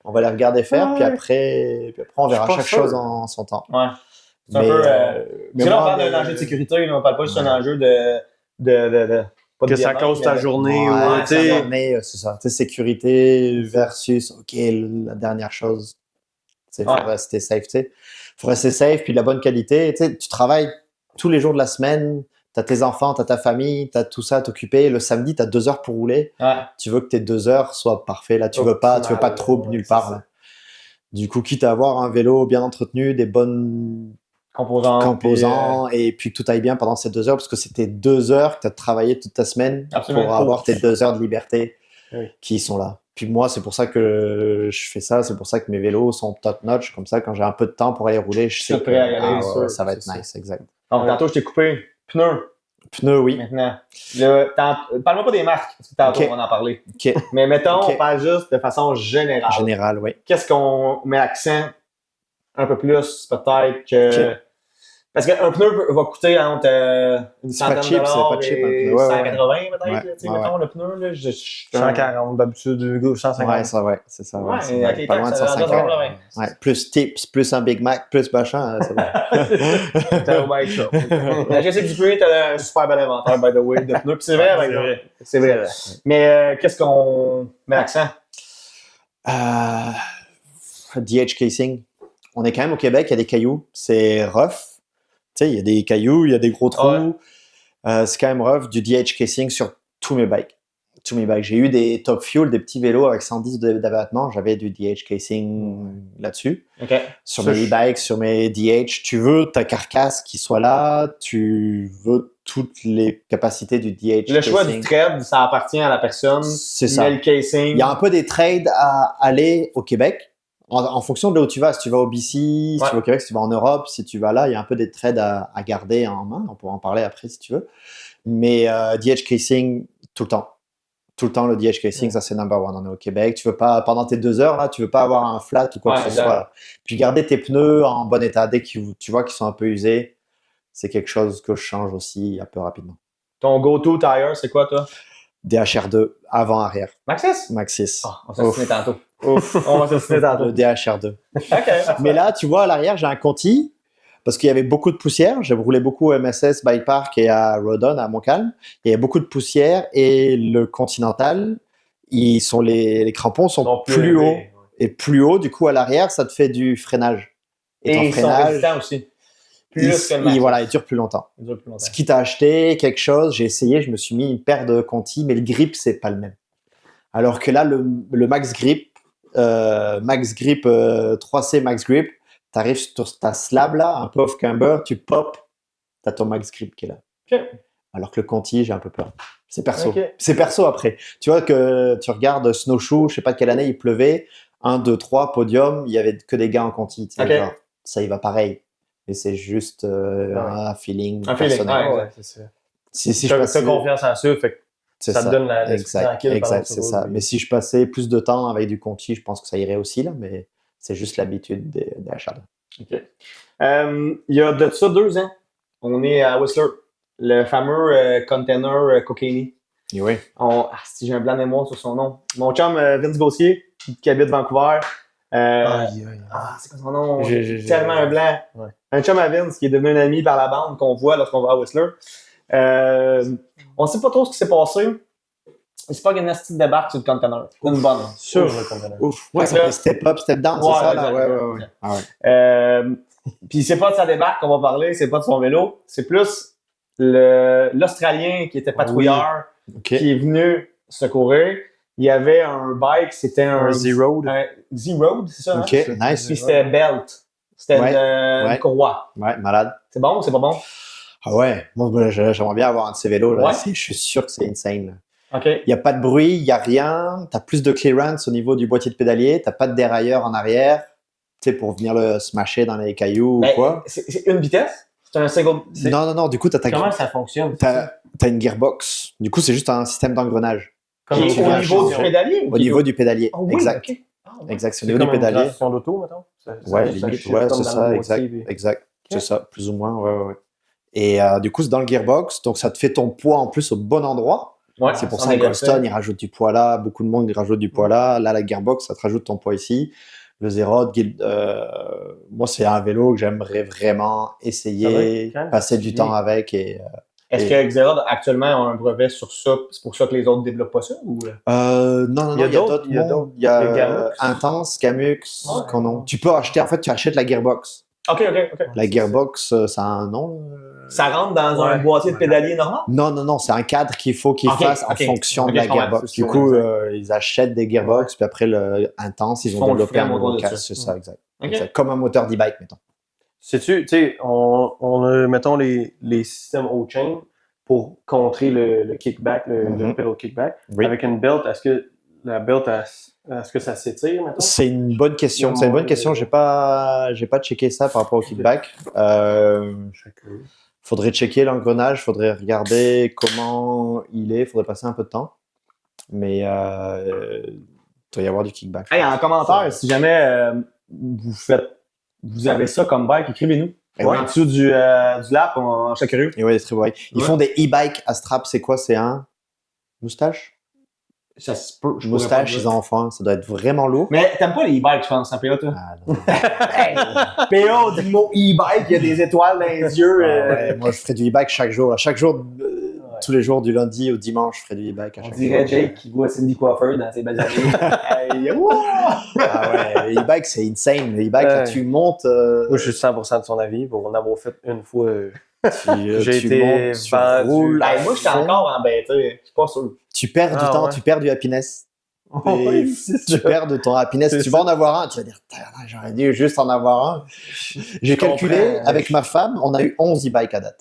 On va les regarder faire, puis après on verra Je suis pas chaque sûr. chose en son temps. Ouais. C'est un Mais, peu. mais Parce que là, on moi, parle d'un enjeu de sécurité, là, on parle pas juste d'un enjeu de pas de Que ça bien-être, cause ta mais de- journée. Ouais, ou, ouais, tu sais, mais c'est ça. Tu sais, sécurité versus, OK, la dernière chose, il faut Ouais. rester safe, tu sais. Faut rester safe, puis de la bonne qualité. Tu sais, tu travailles tous les jours de la semaine, tu as tes enfants, tu as ta famille, tu as tout ça à t'occuper. Le samedi, tu as 2 heures pour rouler. Ouais. Tu veux que tes 2 heures soient parfaits. Là, tu veux pas de trouble nulle part. Là. Du coup, quitte à avoir un vélo bien entretenu, des bonnes composants, et puis que tout aille bien pendant ces 2 heures, parce que c'était 2 heures que tu as travaillé toute ta semaine Absolument. pour avoir tes 2 heures de liberté Oui. qui sont là. Puis moi, c'est pour ça que je fais ça, c'est pour ça que mes vélos sont top notch, comme ça, quand j'ai un peu de temps pour aller rouler, je sais C'est que prêt à y aller, ouais, sûr, ça va être c'est nice, exact. Donc, tantôt, je t'ai coupé. Pneus, Pneus, oui. maintenant. Parle-moi pas des marques, parce que tantôt, Ok. on va en parler. Ok. Mais mettons, Ok. on parle juste de façon générale. En général, oui. Qu'est-ce qu'on met accent un peu plus, peut-être que. Ok. Parce qu'un pneu va coûter entre une C'est pas centaine cheap, de c'est dollars pas cheap, un et pneu. Ouais, 180 peut-être. Ouais, là, tu sais, ouais, mettons, le pneu, là, je 140 d'habitude, 150. Ouais, ça, ouais, c'est ça. Ouais, c'est avec les pas loin de taxes, ça va 150. à 180. Ouais, plus tips, plus un Big Mac, plus machin, ça va. T'as un bike shop. La GC Dupré, t'as un super bel inventaire, by the way, de pneus. Puis c'est vrai, Ouais, par c'est exemple. vrai. C'est vrai. Mais qu'est-ce qu'on met l'accent? DH casing. On est quand même au Québec, il y a des cailloux, c'est rough. Tu sais, il y a des cailloux, il y a des gros trous. Ouais. C'est quand même rough, du DH casing sur tous mes bikes. Tous mes bikes. J'ai eu des Top Fuel, des petits vélos avec 110 d'abattement, j'avais du DH casing là-dessus. OK. Sur Ça, mes e-bikes, sur mes DH, tu veux ta carcasse qui soit là, tu veux toutes les capacités du DH Le choix casing. du thread, ça appartient à la personne. C'est Il ça. met le casing. Il y a un peu des trades à aller au Québec. En fonction de là où tu vas, si tu vas au BC, si Ouais. tu vas au Québec, si tu vas en Europe, si tu vas là, il y a un peu des trades à garder en main. On pourra en parler après si tu veux. Mais DH casing, tout le temps. Tout le temps, le DH casing, ça c'est number one. On est au Québec. Tu veux pas, pendant tes 2 heures, là, tu veux pas avoir un flat ou quoi Ouais, que ce soit. Là. Puis garder tes pneus en bon état. Dès que tu vois qu'ils sont un peu usés, c'est quelque chose que je change aussi un peu rapidement. Ton go-to tire, c'est quoi, toi? DHR2, avant-arrière. Maxis? Maxis. Ah, on va s'assiner tantôt. On va s'assiner tantôt. Le DHR2. OK. Mais là, tu vois, à l'arrière, j'ai un Conti parce qu'il y avait beaucoup de poussière. J'ai roulé beaucoup au MSS, Bike Park et à Rodon, à Montcalm. Il y avait beaucoup de poussière et le Continental, les crampons sont plus hauts Et plus haut, du coup, à l'arrière, ça te fait du freinage. Et ton ils sont résistants aussi. Plus que le Max. voilà, il dure plus longtemps. Il dure plus longtemps. Ce qui t'a acheté quelque chose, j'ai essayé, je me suis mis une paire de Conti, mais le grip, c'est pas le même. Alors que là, le Max Grip, 3C Max Grip, t'arrives sur ta slab là, un peu off-camber, tu pop, t'as ton Max Grip qui est là. Ok. Alors que le Conti, j'ai un peu peur. C'est perso. Ok. C'est perso après. Tu vois que tu regardes Snowshoe, je sais pas quelle année il pleuvait, 1, 2, 3, podium, il y avait que des gars en Conti. Tu sais, Ok. genre, ça y va pareil. Mais c'est juste un feeling Un feeling, personnel. ouais. Ouais, c'est ça. Si je T'as passais, confiance en ça, fait que c'est ça te donne l'esprit exact, tranquille pendant exact, que tu c'est roules, ça. oui. Mais si je passais plus de temps avec du Conti, je pense que ça irait aussi là. Mais c'est juste l'habitude des achats. OK. Il y a de ça 2 ans, on est à Whistler, le fameux container Cocaine. Et oui. Si j'ai un blanc de mémoire sur son nom. Mon chum Vince Gauthier, qui habite Vancouver. C'est quoi son nom? Tellement un blanc. Ouais. Un chum à Vince qui est devenu un ami par la bande qu'on voit lorsqu'on va à Whistler. On sait pas trop ce qui s'est passé. C'est pas une nasty débarque sur le container. Une bonne. Sur le conteneur. Ouf. Ouais, Fait que là- step up, step down, Ouais, c'est ça là. exact, Ouais. exact. Ah ouais. Puis c'est pas de sa débarque qu'on va parler, c'est pas de son vélo, c'est plus l'Australien qui était patrouilleur, Ok. qui est venu secourir. Il y avait un bike, c'était Un Z-Road. un Z-Road, c'est ça? Ok. Hein? Nice. Puis c'était belt. C'était Ouais, une courroie. Ouais, malade. C'est bon ou c'est pas bon? Ah ouais. Moi, j'aimerais bien avoir un de ces vélos là. Ouais. Je suis sûr que c'est insane. Là. OK. Il n'y a pas de bruit, il n'y a rien. Tu as plus de clearance au niveau du boîtier de pédalier. Tu n'as pas de dérailleur en arrière, tu sais, pour venir le smasher dans les cailloux Ben, ou quoi. c'est une vitesse? C'est un single. Non. Du coup, tu as, Comment ça fonctionne? une gearbox. Du coup, c'est juste un système d'engrenage. Comme Qui est tu au viens niveau du changer. pédalier? Au niveau du pédalier. Oh, oui, exact. OK. Ah, ouais. Exact. C'est au C'est niveau comme du une pédalier. traction d'auto, mettons? Ouais, ça limite, shift ouais, comme c'est dans ça, le exact. boîtier, puis- Exact. C'est ça, plus ou moins. Ouais. Et du coup, c'est dans le gearbox. Donc, ça te fait ton poids en plus au bon endroit. Ouais, C'est pour sans ça que négatif. Goldstone, il rajoute du poids là. Beaucoup de monde il rajoute du poids là. Là, la gearbox, ça te rajoute ton poids ici. Le Zerod, moi, c'est un vélo que j'aimerais vraiment Ça va essayer, être quand même passer du particulier. temps avec. Est-ce que Xerod actuellement a un brevet sur ça? C'est pour ça que les autres développent pas ça? Ou... Non, Il y a il y a d'autres, d'autres il y a mondes. d'autres. Il y a Les Gamux. Intense, Gamux, Ouais. qu'on a. Tu peux acheter, en fait, tu achètes la gearbox. OK. La gearbox, ça a un nom. Ça rentre dans un Ouais. boîtier de pédalier normal? Non, c'est un cadre qu'il faut qu'ils Ok, fassent ok. en fonction Ok, de la je comprends, gearbox. c'est Du ça, coup, exact. ils achètent des gearbox, puis après, le Intense, ils Ils ont font le développé un frame autour nouveau de cadre. ça. C'est ça, exact. OK. Exact. Comme un moteur d'e-bike, mettons. Sais-tu, tu sais, on a, mettons, les systèmes O-chain pour contrer le kickback, le Mhm. pedal kickback. Oui. Avec une belt, est-ce que la belt, est-ce que ça s'étire, mettons? C'est une bonne question. Il y a C'est une bonne moins question. de- J'ai pas checké ça par rapport au kickback. Faudrait checker l'engrenage. Faudrait regarder comment il est. Faudrait passer un peu de temps. Mais il doit y avoir du kickback. Hey, en commentaire, si jamais vous avez ça comme bike, écrivez-nous. Et ouais. En dessous du lap, on serait curieux. Et ouais, très beau. Ils Ouais. font des e-bikes à strap. C'est quoi? C'est un moustache? Ça se peut. je pourrais Moustache, pas ils dire. en font un. Ça doit être vraiment lourd. Mais t'aimes pas les e-bikes, je pense, en PA, toi? Ah, non. PA, dit le mot e-bike, il y a des étoiles dans les yeux. Ah ouais, moi, je ferai du e-bike chaque jour. Chaque jour, tous les jours, du lundi au dimanche, je ferai du e-bike à On chaque dirait jour. Jake qui voit Cindy Crawford dans ses belles années. Hey, wouh! Ah ouais, le e-bike, c'est insane. Le e-bike, là, Ouais. tu montes, Moi, je suis 100% de son avis. Pour en avoir fait une fois, tu été montes, tu vendu. roules. Hey, moi, je suis encore embêté. Je suis pas sûr. Tu perds du Ah, temps, ouais. tu perds du happiness. Oui, Et c'est tu ça. perds de ton happiness. C'est Tu ça. vas en avoir un, tu vas dire, j'aurais dû juste en avoir un. J'ai calculé, comprends. avec ma femme, on a eu 11 e-bikes à date.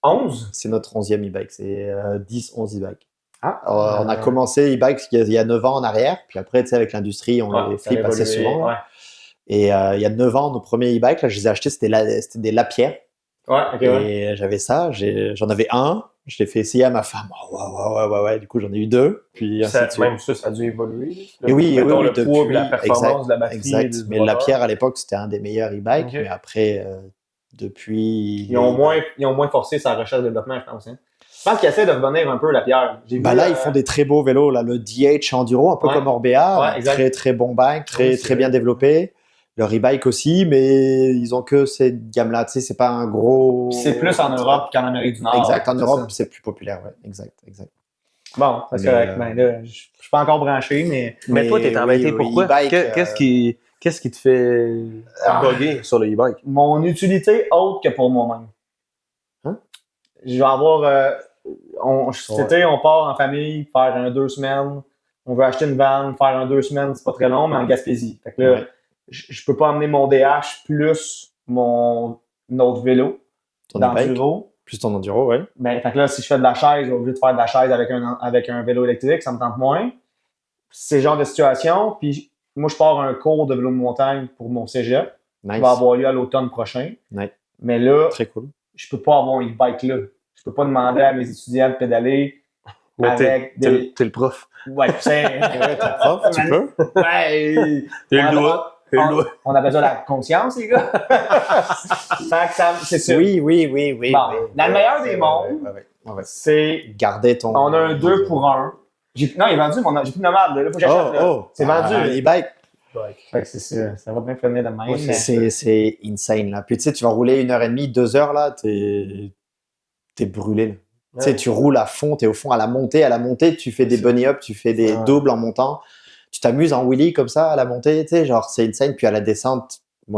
11? C'est notre 11e e-bike. C'est 10, 11 e-bikes. Ah. On a commencé e-bike il y a 9 ans en arrière. Puis après, tu sais, avec l'industrie, on les flippe assez souvent. Ouais. Et il y a 9 ans, nos premiers e-bikes, là, je les ai achetés, c'était des Lapierre. Ouais, ok, ouais. Et j'avais ça, j'en avais un, je l'ai fait essayer à ma femme. Oh, ouais. Du coup, j'en ai eu 2. Puis ainsi de suite. Même ça a dû évoluer. Et oui, Mettons, oui, le poids et la depuis, performance de la batterie. exact. et du Mais moteur. la pierre à l'époque, c'était un des meilleurs e-bikes. Ok. Mais après, depuis. Ils ont moins forcé sa recherche et développement, je pense. Hein. Je pense qu'ils essaient de revenir un peu la pierre. J'ai Bah vu, là, ils font des très beaux vélos. Là, le DH Enduro, un peu Ouais. comme Orbea. Ouais, exact. Très, très bon bike, très, Oui, c'est très bien développé. Leur e-bike aussi, mais ils ont que cette gamme-là. Tu sais, c'est pas un gros. C'est plus en Europe qu'en Amérique du Nord. Exact. En c'est Europe, ça. c'est plus populaire. Ouais. Exact. Bon, c'est Mais, correct. Ben là, je suis pas encore branché, mais Mais toi, t'es embêté pourquoi? e-bike, Qu'est-ce qui te fait bugger sur le e-bike? mon utilité autre que pour moi-même. Hein? Je vais avoir. Cet été, on part en famille faire 2 semaines. On veut acheter une van, faire 2 semaines, c'est pas très long, mais en Gaspésie. Fait que là, Ouais. je peux pas amener mon DH plus mon autre vélo ton e-bike, d'enduro. plus ton enduro, ouais. Ben, fait que là, si je fais de la chaise, au lieu de faire de la chaise avec un vélo électrique, ça me tente moins. C'est le genre de situation. Puis moi, je pars un cours de vélo de montagne pour mon cégep Nice. qui va avoir lieu à l'automne prochain. Ouais. Mais là, Très cool. je peux pas avoir un e-bike là. Je peux pas demander à mes étudiants de pédaler Mais avec des... t'es le prof. Ouais, tu sais... Ouais, t'es prof, tu peux. Ouais, T'es on le a- doigt. T'es le doigt. on a besoin de la conscience, les gars. Fait que c'est ça. Oui. Bon, dans le meilleur des mondes, Ouais. c'est... Garder ton. On a un 2 pour 1. Non, il est vendu, mais j'ai plus de nomade. Là, faut que j'achète. Là. C'est vendu. Un e-bike, Fait que c'est ça. Ça va bien finir de même. ouais, mais- c'est insane, là. Puis tu sais, tu vas rouler 1h30, 2 heures, là, t'es brûlé, là. Tu sais, tu roules à fond, t'es au fond à la montée, tu fais des bunny up, tu fais des doubles en montant, tu t'amuses en wheelie comme ça à la montée, tu sais, genre c'est insane. Puis à la descente, tu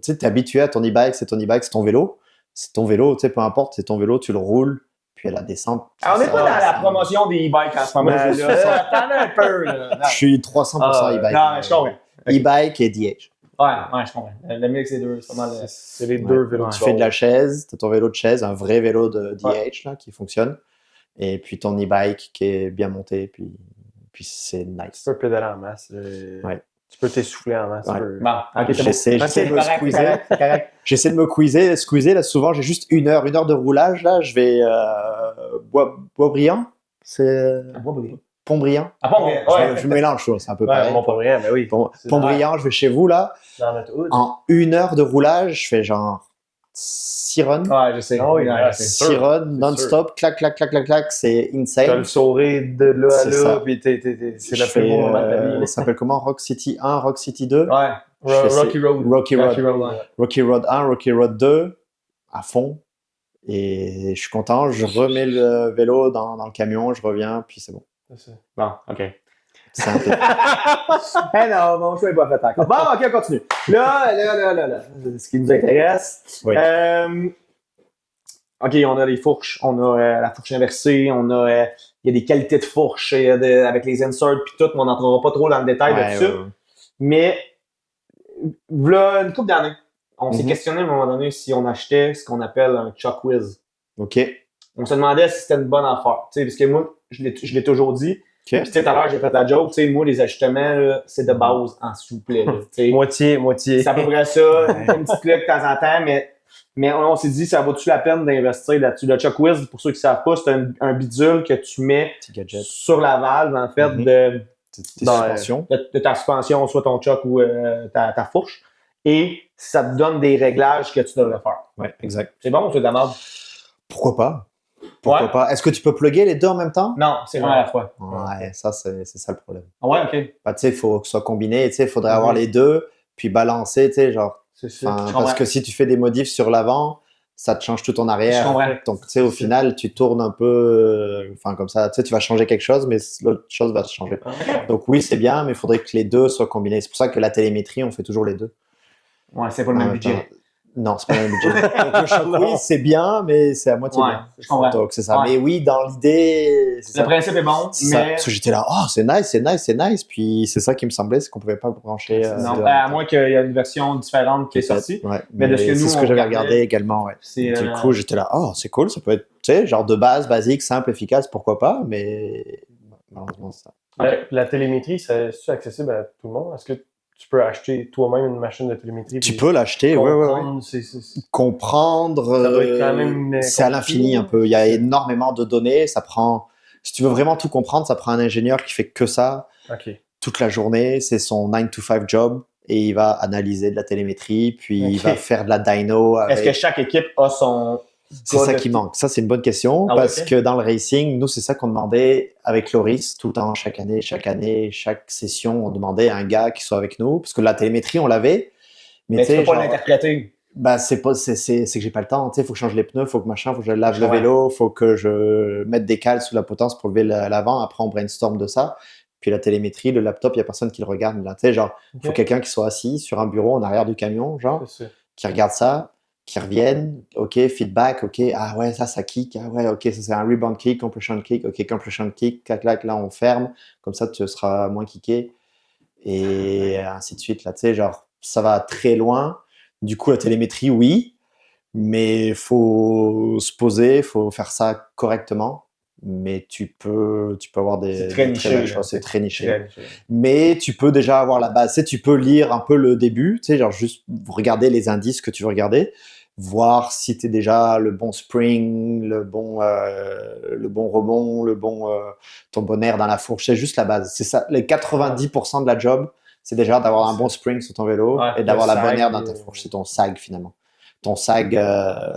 sais, t'es habitué à ton e-bike, c'est ton vélo, tu sais, peu importe, c'est ton vélo, tu le roules, puis à la descente. Alors, on n'est pas dans la promotion des e-bikes en ce moment. Ben, Là, attendez un peu. Là. Je suis 300% e-bike. Non, je comprends. E-bike et DH. Ouais, je comprends. Le mix, c'est deux. C'est pas mal. C'est les deux vélos. Tu fais de la chaise, t'as ton vélo de chaise, un vrai vélo de DH là, qui fonctionne, et puis ton e-bike qui est bien monté, puis c'est Tu nice. peux pédaler en masse. Ouais. Tu peux t'essouffler en masse. Ouais. tu peux- Bon, ok, c'est bon. J'essaie C'est de me correct, squeezer. c'est correct. J'essaie de me squeezer. Là, souvent, j'ai juste une heure de roulage. Là, je vais Boisbriand, c'est Pont-Briand. Ah bon, ouais. Je mélange, c'est un peu Ouais, pareil. mon pas rien, mais oui. C'est Pont-Briand, je vais chez vous là. dans notre hood. En 1 heure de roulage, je fais genre 6 runs. Ouais, je sais. Ah oui, Ouais, ouais, je sais. c'est 6 sûr, runs c'est non-stop, clac, clac, clac, clac, clac, c'est T'as insane. le sourire de là à C'est ça. là, puis c'est Je le plus beau fais, moment de ta vie. ça s'appelle comment? Rock City 1, Rock City 2? Ouais. Je fais Rocky Road. Rocky Road. ouais. Rocky Road 1, Rocky Road 2, à fond. Et je suis content, je remets le vélo dans le camion, je reviens, puis c'est bon. C'est ça. Bon, ok. Simple. Eh non, mon choix n'est pas fait encore. Bon, ok, on continue. Là. Ce qui nous intéresse. Oui. Ok, on a les fourches, on a la fourche inversée, il y a des qualités de fourche avec les inserts puis tout, mais on n'entrera pas trop dans le détail Ouais, là-dessus. ouais. Mais, voilà une couple d'années, on s'est Mhm. questionné à un moment donné si on achetait ce qu'on appelle un Chuck Whiz. Ok. On se demandait si c'était une bonne affaire. Tu sais, parce que moi, je l'ai toujours dit. Puis, tu sais, tout à l'heure, j'ai fait la joke. Tu sais, moi, les ajustements, là, c'est de base, en s'il vous plaît. là, tu sais. Moitié. C'est à peu près ça. Une petite claque de temps en temps, mais on s'est dit, ça vaut-tu la peine d'investir là-dessus? Le Chuck Whiz, pour ceux qui ne savent pas, c'est un bidule que tu mets Petit gadget. sur la valve, en fait, Mhm. Tes dans- suspensions. de ta suspension, soit ton Chuck ou ta fourche. Et ça te donne des réglages que tu devrais faire. Ouais, exact. C'est bon ou c'est de la merde? Pourquoi pas? Pourquoi Ouais. pas? Est-ce que tu peux plugger les deux en même temps? Non, c'est un à la fois. Ouais, ça, c'est ça le problème. Ah ouais, ok. Bah, tu sais, il faut que ce soit combiné, tu sais, il faudrait avoir Mhm. les deux, puis balancer, tu sais, genre. C'est ça. Enfin, Je parce comprends. que si tu fais des modifs sur l'avant, ça te change tout ton Je arrière. comprends. Donc, tu sais, au final, tu tournes un peu, enfin, comme ça, tu sais, tu vas changer quelque chose, mais l'autre chose va se changer. Donc, oui, c'est bien, mais il faudrait que les deux soient combinés. C'est pour ça que la télémétrie, on fait toujours les deux. Ouais, c'est pas le même En même budget. temps. Non, c'est pas le même budget. Donc, le choc, oui, c'est bien, mais c'est à moitié Ouais, bien. je comprends. Donc, c'est ça. Ouais. Mais oui, dans l'idée, c'est Le ça. principe est bon, C'est ça. mais Parce que j'étais là, oh, c'est nice. Puis c'est ça qui me semblait, c'est qu'on pouvait pas brancher. non, deux en à même moins qu'il y ait une version différente qui est temps. sortie. Ouais. Mais de ce que nous, c'est ce on que j'avais regardait, regardé également, ouais. C'est Du coup, j'étais là, oh, c'est cool, ça peut être, tu sais, genre de base, basique, simple, efficace, pourquoi pas, mais malheureusement, c'est ça. La télémétrie, c'est accessible à tout le monde? Est-ce que tu peux acheter toi-même une machine de télémétrie? Tu puis peux l'acheter, ouais. comprendre, Comprendre, Ça doit être quand même, c'est à l'infini un peu. Il y a énormément de données, ça prend, si tu veux vraiment tout comprendre, ça prend un ingénieur qui fait que ça OK. toute la journée, c'est son 9 to 5 job, et il va analyser de la télémétrie, puis il Ok. va faire de la dyno avec... Est-ce que chaque équipe a son. C'est ça qui manque. Ça, c'est une bonne question Ah ouais, parce ok. que dans le racing, nous, c'est ça qu'on demandait avec Loris tout le temps, chaque année, chaque session, on demandait à un gars qui soit avec nous parce que la télémétrie, on l'avait. Mais tu tu peux sais, pas genre, l'interpréter. Bah, c'est que j'ai pas le temps. Tu sais, faut que je change les pneus, faut que machin, faut que je lave le Ouais. vélo, faut que je mette des cales sous la potence pour lever l'avant. Après, on brainstorm de ça. Puis la télémétrie, le laptop, il y a personne qui le regarde. Là, tu sais, genre, faut Ok. quelqu'un qui soit assis sur un bureau en arrière du camion, genre, C'est ça. qui regarde ça, qui revienne. Ok, feedback. Ok, ah ouais, ça kick. Ah ouais, ok, ça c'est un rebound kick, compression kick. Ok, compression kick, clac, clac, là on ferme. Comme ça, tu seras moins kické. Et ainsi de suite. Là, tu sais, genre, ça va très loin. Du coup, la télémétrie, oui. Mais faut se poser, faut faire ça correctement. Mais tu peux avoir C'est très des niché, belles là. choses, c'est très niché. Très niché. Mais tu peux déjà avoir la base. Tu sais, tu peux lire un peu le début, tu sais, genre juste regarder les indices que tu veux regarder, voir si tu es déjà le bon spring, le bon rebond, ton bon air dans la fourche. C'est juste la base. C'est ça. Les 90% de la job, c'est déjà d'avoir un bon spring sur ton vélo Ouais, et d'avoir le la bonne sag, air dans ta fourche. C'est ton sag finalement. Ton sag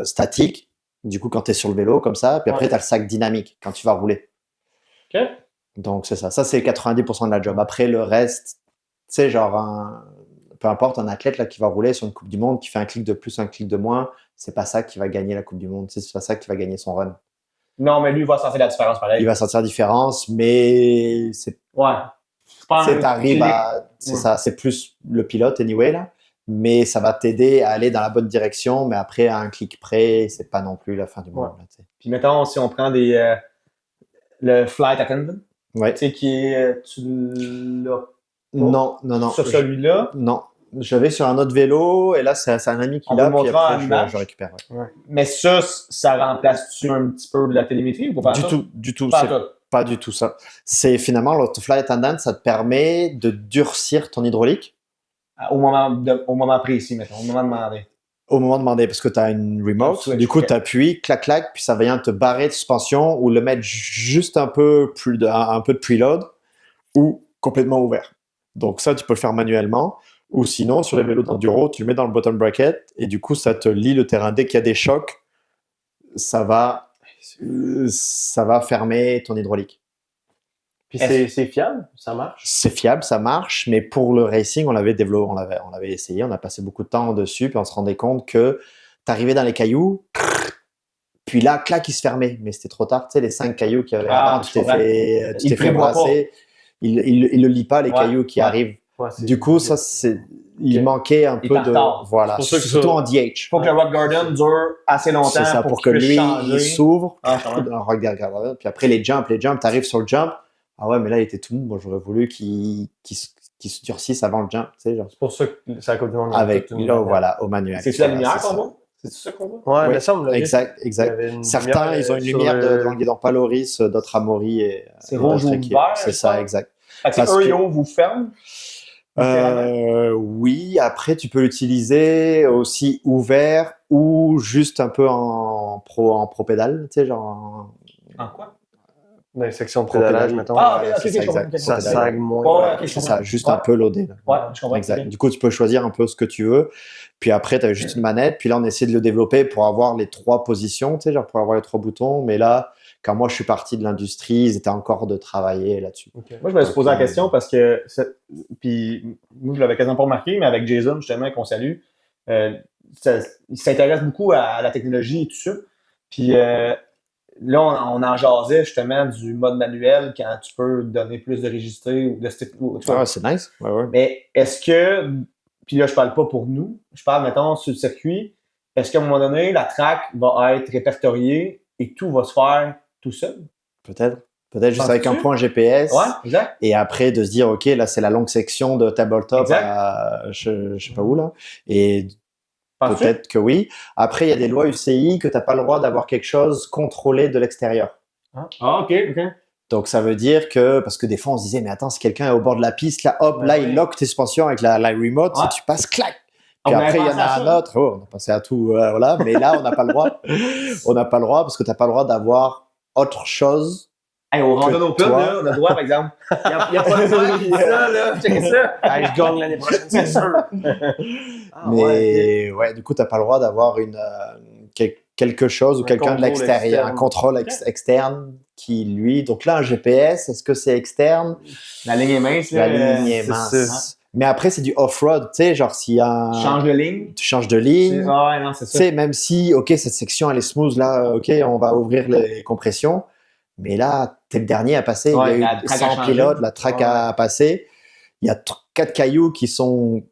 statique, du coup, quand tu es sur le vélo comme ça, puis après, Ouais. tu as le sag dynamique quand tu vas rouler. OK. Donc, c'est ça. Ça, c'est 90% de la job. Après, le reste, tu sais, genre, peu importe, un athlète là, qui va rouler sur une Coupe du Monde, qui fait un clic de plus, un clic de moins, c'est pas ça qui va gagner la Coupe du Monde. C'est pas ça qui va gagner son run. Non, mais lui, il va sentir la différence pareil. Il va sentir la différence, mais Ouais. C'est pas un t'arrives clic. à. C'est Ouais. ça. C'est plus le pilote, anyway, là. Mais ça va t'aider à aller dans la bonne direction, mais après, à un clic près, c'est pas non plus la fin du monde. Ouais. Là, tu sais. Puis mettons, si on prend le flight attendant, Ouais. tu sais, qui est. Tu l'as Non, non, non. sur celui-là. Non. J'avais sur un autre vélo, et là, c'est un ami qui On l'a, vous le puis montrera après, en image. je récupère. Ouais. Mais ça remplace-tu un petit peu de la télémétrie ou pas? Du tout. Pas C'est tout. pas du tout ça. C'est finalement, l'autofly attendant, ça te permet de durcir ton hydraulique Au moment précis, mettons, au moment demandé. au moment demandé, parce que tu as une remote. Switch, Du coup, ok. tu appuies, clac, clac, puis ça vient te barrer de suspension ou le mettre juste un peu de preload ou complètement ouvert. Donc ça, tu peux le faire manuellement. Ou sinon, sur les vélos d'enduro, tu le mets dans le bottom bracket et du coup, ça te lie le terrain. Dès qu'il y a des chocs, ça va fermer ton hydraulique. Puis c'est fiable, ça marche. C'est fiable, ça marche, mais pour le racing, on l'avait développé, on l'avait essayé, on a passé beaucoup de temps dessus, puis on se rendait compte que t'arrivais dans les cailloux, puis là, clac, il se fermait, mais c'était trop tard. Tu sais, les 5 cailloux qu'il y avait avant, tu t'es fait brasser. Il le lit pas, les cailloux qui arrivent. Ouais, Du coup, ça, il manquait un peu est en retard. de. Voilà, C'est pour ça que surtout ça- en DH. Il faut que le Rock Garden dure assez longtemps C'est ça, pour que qu'il puisse lui, changer. il s'ouvre. Ah, je comprends. Dans le Rock Garden. Puis après, les jumps, t'arrives sur le jump. Ah ouais, mais là, il était tout mou. Moi, j'aurais voulu qu'il se durcisse avant le jump. Tu sais, genre. C'est pour ça que c'est à côté de monde. Avec, là, voilà, au manuel. C'est-tu la Voilà, lumière c'est qu'on ça. voit? C'est ça qu'on voit? Ouais, Oui, mais ça, on me l'a dit. Exact. Il y avait une Certains, lumière, ils ont une sur lumière le- de Languedoc Paloris, d'autres à Maury et C'est rouge d'autres ou équipes. vert, C'est je ça, pense. exact. Fait que Parce eux, que- ils vous ferment. Oui, après tu peux l'utiliser aussi ouvert ou juste un peu en pro pédale, tu sais, genre En quoi? Dans les sections de pro pédalage, pédale. mettons. Ah, ok, c'est ça, je comprends. exact. Ça Pro pédale. sag moins. Ouais, ok, je C'est comprends. ça, juste Ouais. un peu loadé. Là. Ouais, je comprends. Exact. Du coup, tu peux choisir un peu ce que tu veux. Puis après, tu avais juste une manette. Puis là, on essaie de le développer pour avoir les 3 positions, tu sais, genre pour avoir les 3 boutons. Mais là, quand moi je suis parti de l'industrie, ils étaient encore de travailler là-dessus. Ok. Moi, je me suis posé la question parce que, puis moi, je l'avais quasiment pas remarqué, mais avec Jason, justement, qu'on salue, il s'intéresse beaucoup à la technologie et tout ça. Puis là, on en jasait justement du mode manuel quand tu peux donner plus de rigidité ou de tu vois. Ah, c'est nice. Ouais, ouais. Mais est-ce que, puis là, je parle pas pour nous, je parle, mettons, sur le circuit, est-ce qu'à un moment donné, la track va être répertoriée et tout va se faire tout seul? Peut-être juste Penses-tu? avec un point GPS. Ouais, exact. Et après, de se dire, OK, là, c'est la longue section de tabletop Exact. à je sais pas où, là. Et Penses-tu? peut-être que oui. Après, il y a des lois UCI que tu n'as pas le droit d'avoir quelque chose contrôlé de l'extérieur. Ah, ok. Donc, ça veut dire que, parce que des fois, on se disait, mais attends, si quelqu'un est au bord de la piste, là, hop, Ben là, oui. il lock tes suspensions avec la remote, Ouais. si tu passes, clac! On Puis avait après, il y en pensé à a un ça. autre. Oh, on a pensé à tout, voilà. Mais là, on n'a pas le droit. On n'a pas le droit parce que tu n'as pas le droit d'avoir autre chose. Hey, au Random Open, toi- là, on a le droit, par exemple. Il n'y a pas de droit qui dit ça, là. Checkez ça. Hey, je gagne l'année prochaine, c'est sûr. Ah, Mais ouais, du coup, tu n'as pas le droit d'avoir quelque chose ou Un quelqu'un de contrôle l'extérieur, externe. un contrôle externe qui, lui. Donc là, un GPS, est-ce que c'est externe? La ligne est mince, La là. ligne est c'est mince. ça. Mais après, c'est du off-road, tu sais, genre s'il y a Tu changes de ligne. tu changes de ligne. Ah ouais, non, c'est Tu ça. sais, même si, OK, cette section, elle est smooth, là, OK, on va ouvrir les compressions. Mais là, t'es le dernier à passer. Ouais, Il y la a eu track a 100 changé. pilotes, la track a passé. Il y a 4 cailloux qui sont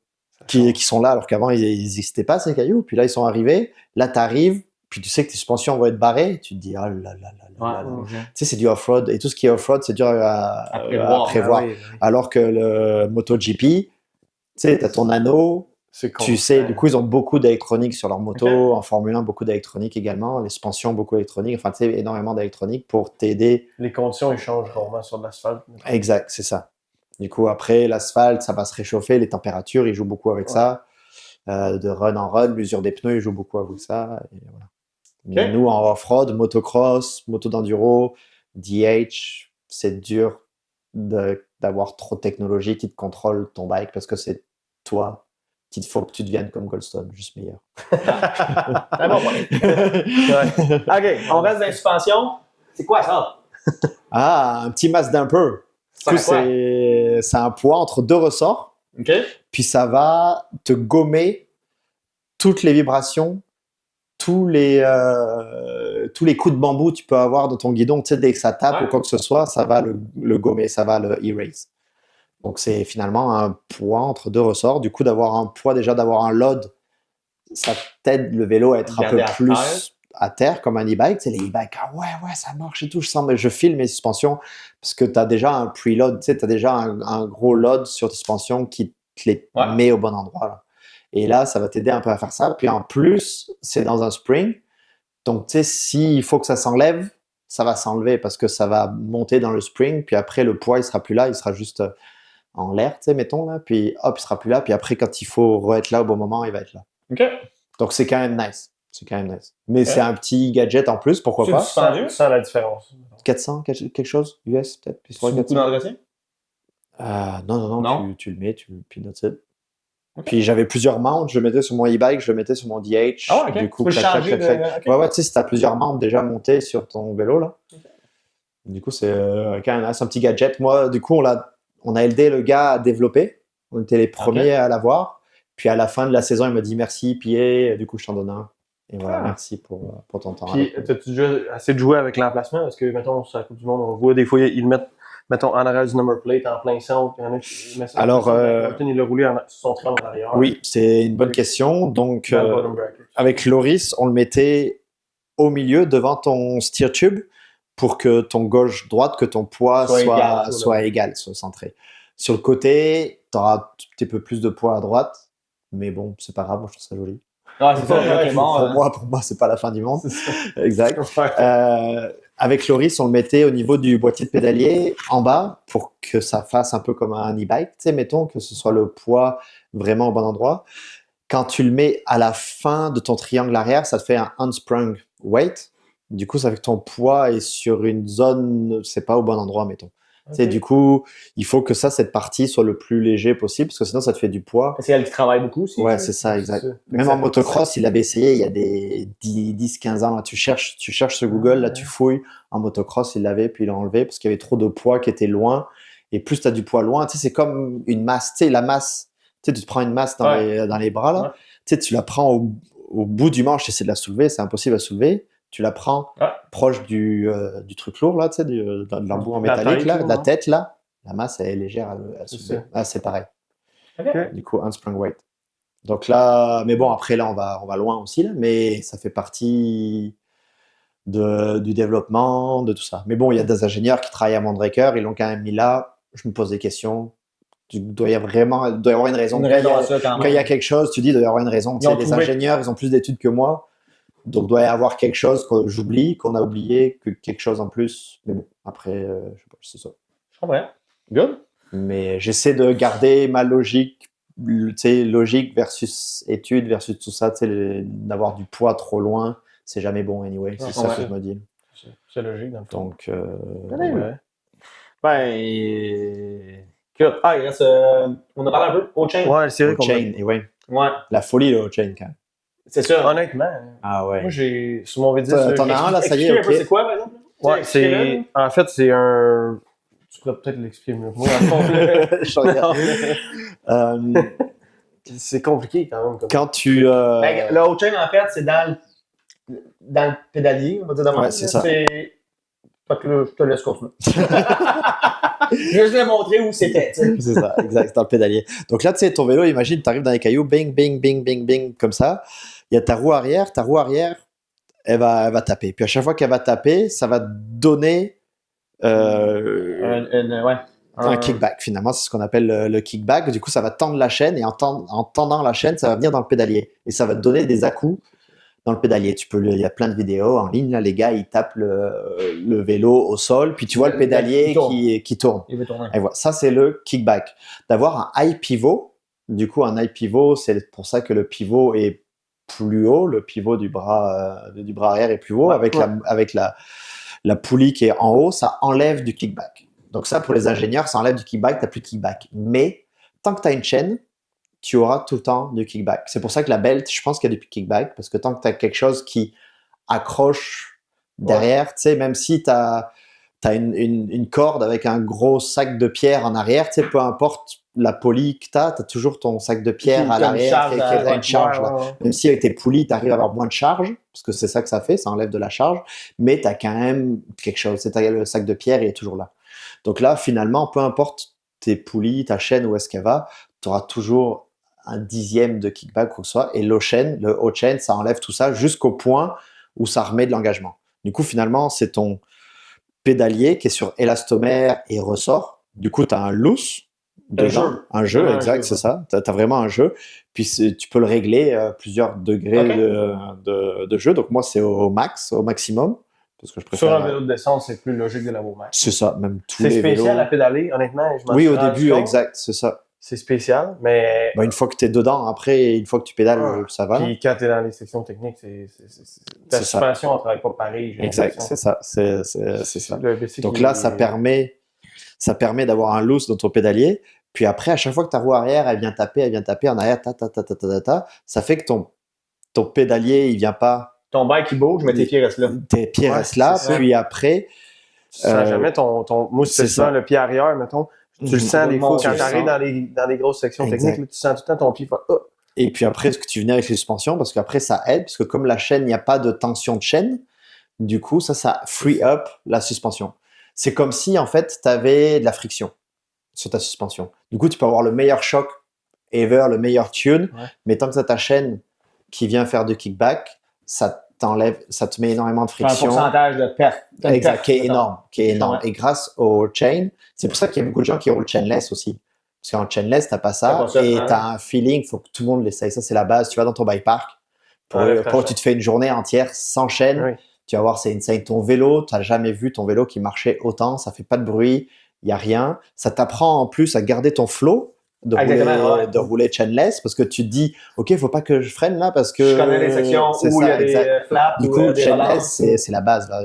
là, alors qu'avant, ils n'existaient pas, ces cailloux. Puis là, ils sont arrivés. Là, t'arrives, puis tu sais que tes suspensions vont être barrées. Tu te dis, oh là là là Ouais, là là. ouais. Tu sais, c'est du off-road. Et tout ce qui est off-road, c'est dur à prévoir. prévoir. Ah oui, oui. Alors que le MotoGP, tu sais, t'as ton anneau. C'est Tu sais, du coup, ils ont beaucoup d'électronique sur leur moto. Ok. En Formule 1, beaucoup d'électronique également. Les suspensions, beaucoup d'électronique. Enfin, tu sais, énormément d'électronique pour t'aider. Les conditions, ils changent rarement sur de l'asphalte. Exact, c'est ça. Du coup, après, l'asphalte, ça va se réchauffer. Les températures, ils jouent beaucoup avec ça. De run en run, l'usure des pneus, ils jouent beaucoup avec ça. Et voilà. Mais nous, en off-road, motocross, moto d'enduro, DH, c'est dur d'avoir trop de technologie qui te contrôle ton bike parce que c'est toi. Il faut que tu deviennes comme Goldstone, juste meilleur. Très bon point. OK, on reste dans les suspensions. C'est quoi ça? Ah, un petit masque d'un peu. Ça Du coup, fait quoi? c'est un poids entre 2 ressorts. OK. Puis ça va te gommer toutes les vibrations, tous les coups de bambou que tu peux avoir dans ton guidon. Tu sais, dès que ça tape Ouais. ou quoi que ce soit, ça va le gommer, ça va le erase. Donc c'est finalement un poids entre 2 ressorts. Du coup, d'avoir un poids, déjà d'avoir un load, ça t'aide le vélo à être un peu Garder à plus terre. à terre comme un e-bike. Tu sais, les e-bikes, ah ouais, ça marche et tout. Je file mes suspensions parce que tu as déjà un preload, tu sais, tu as déjà un gros load sur tes suspensions qui te les met au bon endroit. Là. Et là, ça va t'aider un peu à faire ça. Puis en plus, c'est dans un spring. Donc, tu sais, s'il faut que ça s'enlève, ça va s'enlever parce que ça va monter dans le spring. Puis après, le poids, il sera plus là. Il sera juste en l'air, tu sais, mettons, là. Puis hop, il sera plus là. Puis après, quand il faut re-être là au bon moment, il va être là. OK. Donc, c'est quand même nice. C'est quand même nice. Mais c'est un petit gadget en plus, pourquoi C'est pas. du suspendu? Sans la différence. 400, quelque chose, US, peut-être. Puis C'est beaucoup d'entretien? non. Tu le mets, puis that's it. Puis j'avais plusieurs mounts, je le mettais sur mon e-bike, je le mettais sur mon DH. Ah ouais, OK. Du coup, Tu peux le clac, changer clac, clac. de... OK. Ouais, tu sais, si t'as plusieurs mounts déjà montés sur ton vélo, là. Du coup, c'est quand même nice, un petit gadget. Moi, du coup, on a aidé le gars à développer. On était les premiers à l'avoir. Puis à la fin de la saison, il m'a dit merci, Pierre. Du coup, je t'en donne un. Et voilà, merci pour ton temps. Puis, t'as-tu déjà assez de jouer avec l'emplacement? Parce que, mettons, sur la Coupe du Monde, on voit des fois, ils le mettent, mettons, en arrière du number plate, en plein centre. Il y en a qui mettent ça. Alors, Martin, il l'a roulé sur son triangle en arrière. Oui, c'est une bonne question. Donc, Dans le bottom bracket. avec Loris, on le mettait au milieu, devant ton steer tube, pour que ton gauche-droite, que ton poids soit égal, soit centré. Sur le côté, tu auras un petit peu plus de poids à droite, mais bon, c'est pas grave, moi je trouve ça joli. Ah, c'est ça. OK, bon. Pour moi, c'est pas la fin du monde. Exact. Avec Loris, on le mettait au niveau du boîtier de pédalier en bas pour que ça fasse un peu comme un e-bike. Tu sais, mettons que ce soit le poids vraiment au bon endroit. Quand tu le mets à la fin de ton triangle arrière, ça te fait un unsprung weight. Du coup, ça fait que ton poids est sur une zone, c'est pas au bon endroit, mettons. Okay. Du coup, il faut que cette partie soit le plus léger possible, parce que sinon, ça te fait du poids. C'est elle qui travaille beaucoup aussi. Ouais, c'est ça, exact. Même en motocross, il avait essayé il y a des 10-15 ans. Là, tu cherches sur Google, là, tu fouilles. En motocross, il l'avait, puis il l'a enlevé, parce qu'il y avait trop de poids qui était loin. Et plus tu as du poids loin, tu sais, c'est comme une masse. Tu sais, la masse, tu sais, tu te prends une masse dans les bras, là. Tu sais, tu la prends au bout du manche, tu essaies de la soulever, c'est impossible à soulever. Tu la prends proche du truc lourd, là, tu sais, de l'embout en métallique, là, de la tête, là. La masse, elle est légère à soulever. Ah, c'est pareil. Okay. Du coup, unsprung weight. Donc là, mais bon, après, là, on va loin aussi, là, mais ça fait partie du développement, de tout ça. Mais bon, il y a des ingénieurs qui travaillent à Mondraker, ils l'ont quand même mis là. Je me pose des questions. Il doit y avoir une raison. Quand il y a quelque chose, tu dis, il doit y avoir une raison. Tu sais, les ingénieurs, ils ont plus d'études que moi. Donc, il doit y avoir quelque chose que j'oublie, qu'on a oublié, que quelque chose en plus. Mais bon, après, je sais pas, c'est ça. Je comprends. Good. Mais j'essaie de garder ma logique, tu sais, logique versus étude versus tout ça, tu sais, d'avoir du poids trop loin, c'est jamais bon anyway. C'est ça que je me dis. C'est logique, dans le fond. Donc, il reste, on a parlé un peu au chain. Ouais, c'est vrai qu'on chain, ouais. La folie, là, au chain, quand même. C'est ça. Honnêtement. Ah ouais. Moi, j'ai, sur mon V10, t'en as un, là, ça y est, un peu, c'est quoi, par exemple? Ouais, en fait, c'est un, Tu pourrais peut-être l'expliquer mieux. Moi, en fond, Je regarde. c'est compliqué quand même. Quand tu. Ben, le haut chain, en fait, c'est dans le pédalier, on va dire de même. Ouais, c'est ça. Fait que là, je te laisse continuer. Je vais te montrer où c'était. Tu sais. C'est ça, exact, c'est dans le pédalier. Donc là, tu sais, ton vélo, imagine, tu arrives dans les cailloux, bing, bing, bing, bing, bing, comme ça. Il y a ta roue arrière, elle va taper. Puis à chaque fois qu'elle va taper, ça va te donner un kickback. Finalement, c'est ce qu'on appelle le kickback. Du coup, ça va tendre la chaîne et en tendant la chaîne, ça va venir dans le pédalier. Et ça va te donner des à-coups dans le pédalier. Il y a plein de vidéos en ligne, là, les gars, ils tapent le vélo au sol, puis tu vois le pédalier qui tourne. Il veut tourner. Et voilà, ça, c'est le kickback. D'avoir un high pivot, du coup, un high pivot, c'est pour ça que le pivot est plus haut, le pivot du bras arrière est plus haut, avec la poulie qui est en haut, ça enlève du kickback. Donc ça, pour les ingénieurs, ça enlève du kickback, tu n'as plus de kickback. Mais tant que tu as une chaîne, tu auras tout le temps du kickback. C'est pour ça que la belt, je pense qu'il y a du kickback, parce que tant que tu as quelque chose qui accroche derrière, tu sais, même si tu as une corde avec un gros sac de pierre en arrière, tu sais, peu importe la poulie que tu as toujours ton sac de pierre à l'arrière qui a une charge. Là. Même si avec tes poulies, tu arrives à avoir moins de charge, parce que c'est ça que ça fait, ça enlève de la charge, mais tu as quand même quelque chose. C'est le sac de pierre, il est toujours là. Donc là, finalement, peu importe tes poulies, ta chaîne, où est-ce qu'elle va, tu auras toujours un dixième de kickback ou quoi que ce soit. Et le haut chain, ça enlève tout ça jusqu'au point où ça remet de l'engagement. Du coup, finalement, c'est ton pédalier qui est sur élastomère et ressort. Du coup, tu as un loose dedans. Un jeu, exact, c'est ça. Tu as vraiment un jeu. Puis tu peux le régler plusieurs degrés de jeu. Donc moi, c'est au maximum. Parce que je préfère... Sur un vélo de descente, c'est plus logique de l'avoir max. C'est ça, même tous les vélos. C'est spécial à pédaler, honnêtement. Oui, au début, exact, c'est ça. C'est spécial, mais... Une fois que tu es dedans, après, une fois que tu pédales, ça va. Puis quand tu es dans les sections techniques, ta suspension ne travaille pas pareil. Exact, c'est ça. C'est ça. Donc là, ça permet d'avoir un loose dans ton pédalier. Puis après, à chaque fois que ta roue arrière, elle vient taper en arrière, ça fait que ton pédalier, il vient pas... Ton bike qui bouge, mais tes pieds restent là. Tes pieds restent là, puis après... Tu sens jamais ton... Moi, c'est ça, le pied arrière, mettons. Tu le sens des fois quand tu arrives dans les grosses sections techniques, là, tu sens tout le temps ton pied. Et puis après, ce que tu venais avec les suspensions, parce qu'après, ça aide, parce que comme la chaîne, il n'y a pas de tension de chaîne, du coup, ça free up la suspension. C'est comme si, en fait, tu avais de la friction sur ta suspension. Du coup, tu peux avoir le meilleur choc ever, le meilleur tune, mais tant que tu as ta chaîne qui vient faire du kickback, ça te met énormément de friction. Un pourcentage de perte. Exact, qui est énorme. Ouais. Et grâce au chain, c'est pour ça qu'il y a beaucoup de gens qui roulent chainless aussi. Parce qu'en chainless, t'as pas ça, et t'as un feeling, il faut que tout le monde l'essaye. Ça, c'est la base. Tu vas dans ton bike park, pour tu te fais une journée entière sans chaîne, tu vas voir, c'est insane. Ton vélo, t'as jamais vu ton vélo qui marchait autant, ça fait pas de bruit, il y a rien. Ça t'apprend en plus à garder ton flow. De rouler chainless, parce que tu te dis, OK, faut pas que je freine là, parce que... Je connais les sections où il y a des flaps. Du coup, chainless, c'est la base, là.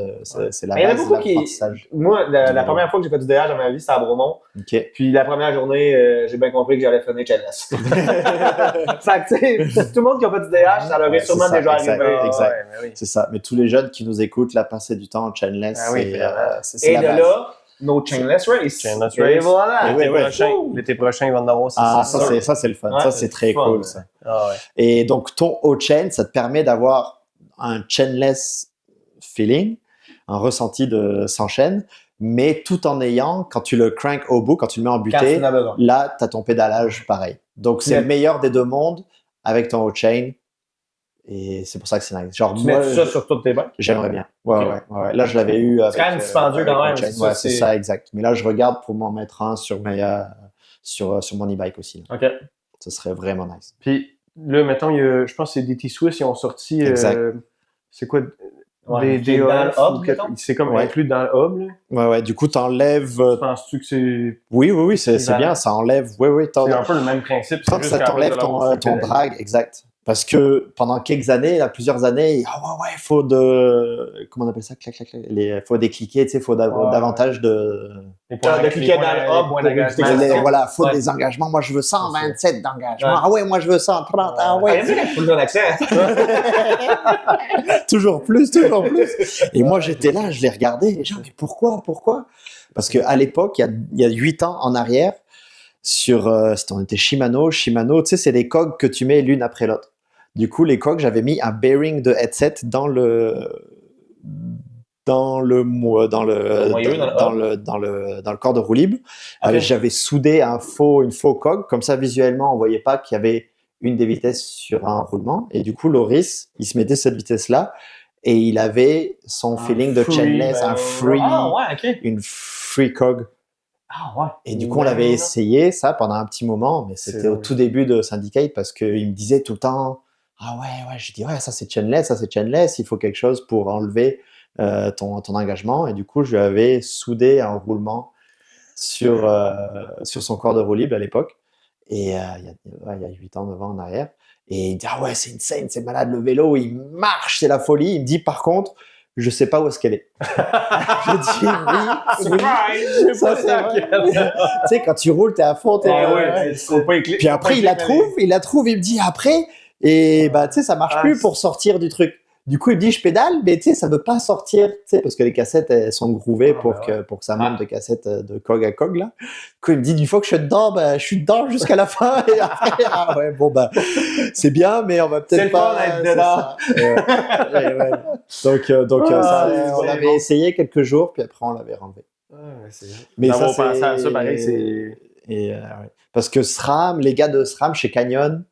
C'est la base de l'apprentissage. Moi, la première fois que j'ai fait du DH dans ma vie, c'était à Bromont. Okay. Puis la première journée, j'ai bien compris que j'allais freiner chainless. Fait que, tu sais, tout le monde qui a fait du DH, ça leur est sûrement déjà arrivé. Exact. C'est ça. Mais tous les jeunes qui nous écoutent, là, passer du temps en chainless, c'est la base. Et de là, no chainless race. Et voilà. L'été prochain, il va en avoir aussi. Ça, c'est le fun. Ouais, ça, c'est très cool, ça. Et donc, ton haut chain, ça te permet d'avoir un chainless feeling, un ressenti sans chaîne, mais tout en ayant, quand tu le crank au bout, quand tu le mets en butée, là, tu as ton pédalage pareil. Donc, c'est le meilleur des deux mondes avec ton haut chain. Et c'est pour ça que c'est nice. Genre, tu mets ça sur toutes tes bikes? J'aimerais bien. Ouais. Là, je l'avais eu avec... C'est quand même dispendieux quand même. Ouais, c'est ça, exact. Mais là, je regarde pour m'en mettre un sur mon e-bike aussi. OK. Ce serait vraiment nice. Puis là, mettons, je pense que c'est DT Swiss, ils ont sorti... c'est quoi? Des hubs, c'est comme inclus dans le hub, là. Ouais. Du coup, t'enlèves... Penses-tu que c'est... Oui, c'est bien. Ça enlève... Oui. C'est un peu le même principe. Tant que ça t'enlève ton drag, exact. Parce que pendant quelques années, plusieurs années, il faut comment on appelle ça? Il faut décliquer, tu sais, il faut davantage de... De cliquer dans le hub. Voilà, il faut des engagements. Moi, je veux 127 d'engagement. Ah ouais, moi, je veux 130. Ah ouais. Faut le accent. Toujours plus. Et moi, j'étais là, je les regardais. Et genre, mais pourquoi? Parce qu'à l'époque, il y a 8 ans en arrière, on était Shimano, tu sais, c'est des cogs que tu mets l'une après l'autre. Du coup, les cogs, j'avais mis un bearing de headset dans le corps de roue libre. Ok. J'avais soudé une faux cog, comme ça visuellement on voyait pas qu'il y avait une des vitesses sur un roulement. Et du coup, Loris, il se mettait cette vitesse-là et il avait son feeling de chainless, une free cog. Ah ouais. Et du coup, on l'avait essayé ça pendant un petit moment, mais c'était au tout début de Syndicate parce qu'il me disait tout le temps, ah ouais, je dis ouais, ça c'est chainless, il faut quelque chose pour enlever ton engagement. Et du coup, je lui avais soudé un roulement sur son corps de roue libre à l'époque. Et il y a 8 ans, 9 ans en arrière. Et il me dit, ah ouais, c'est insane, c'est malade, le vélo, il marche, c'est la folie. Il me dit, par contre, je sais pas où est-ce qu'elle est. Je dis, oui, ça c'est vrai. Tu sais, quand tu roules, t'es à fond. Puis après, il la trouve, il me dit après, et bah, tu sais, ça marche plus pour sortir du truc. Du coup, il me dit, je pédale, mais tu sais, ça veut pas sortir, tu sais, parce que les cassettes, elles sont grouvées pour que ça monte de cassettes de cog à cog, là. Du coup, il me dit, une fois que je suis dedans, je suis dedans jusqu'à la fin. Et après, ah ouais, bon, c'est bien, mais on va peut-être pas. C'est le fun d'être dedans. Donc on l'avait essayé quelques jours, puis après, on l'avait renlevé. Mais ça, pensé à ça, pareil, c'est. Ouais. Parce que SRAM, les gars de SRAM chez Canyon,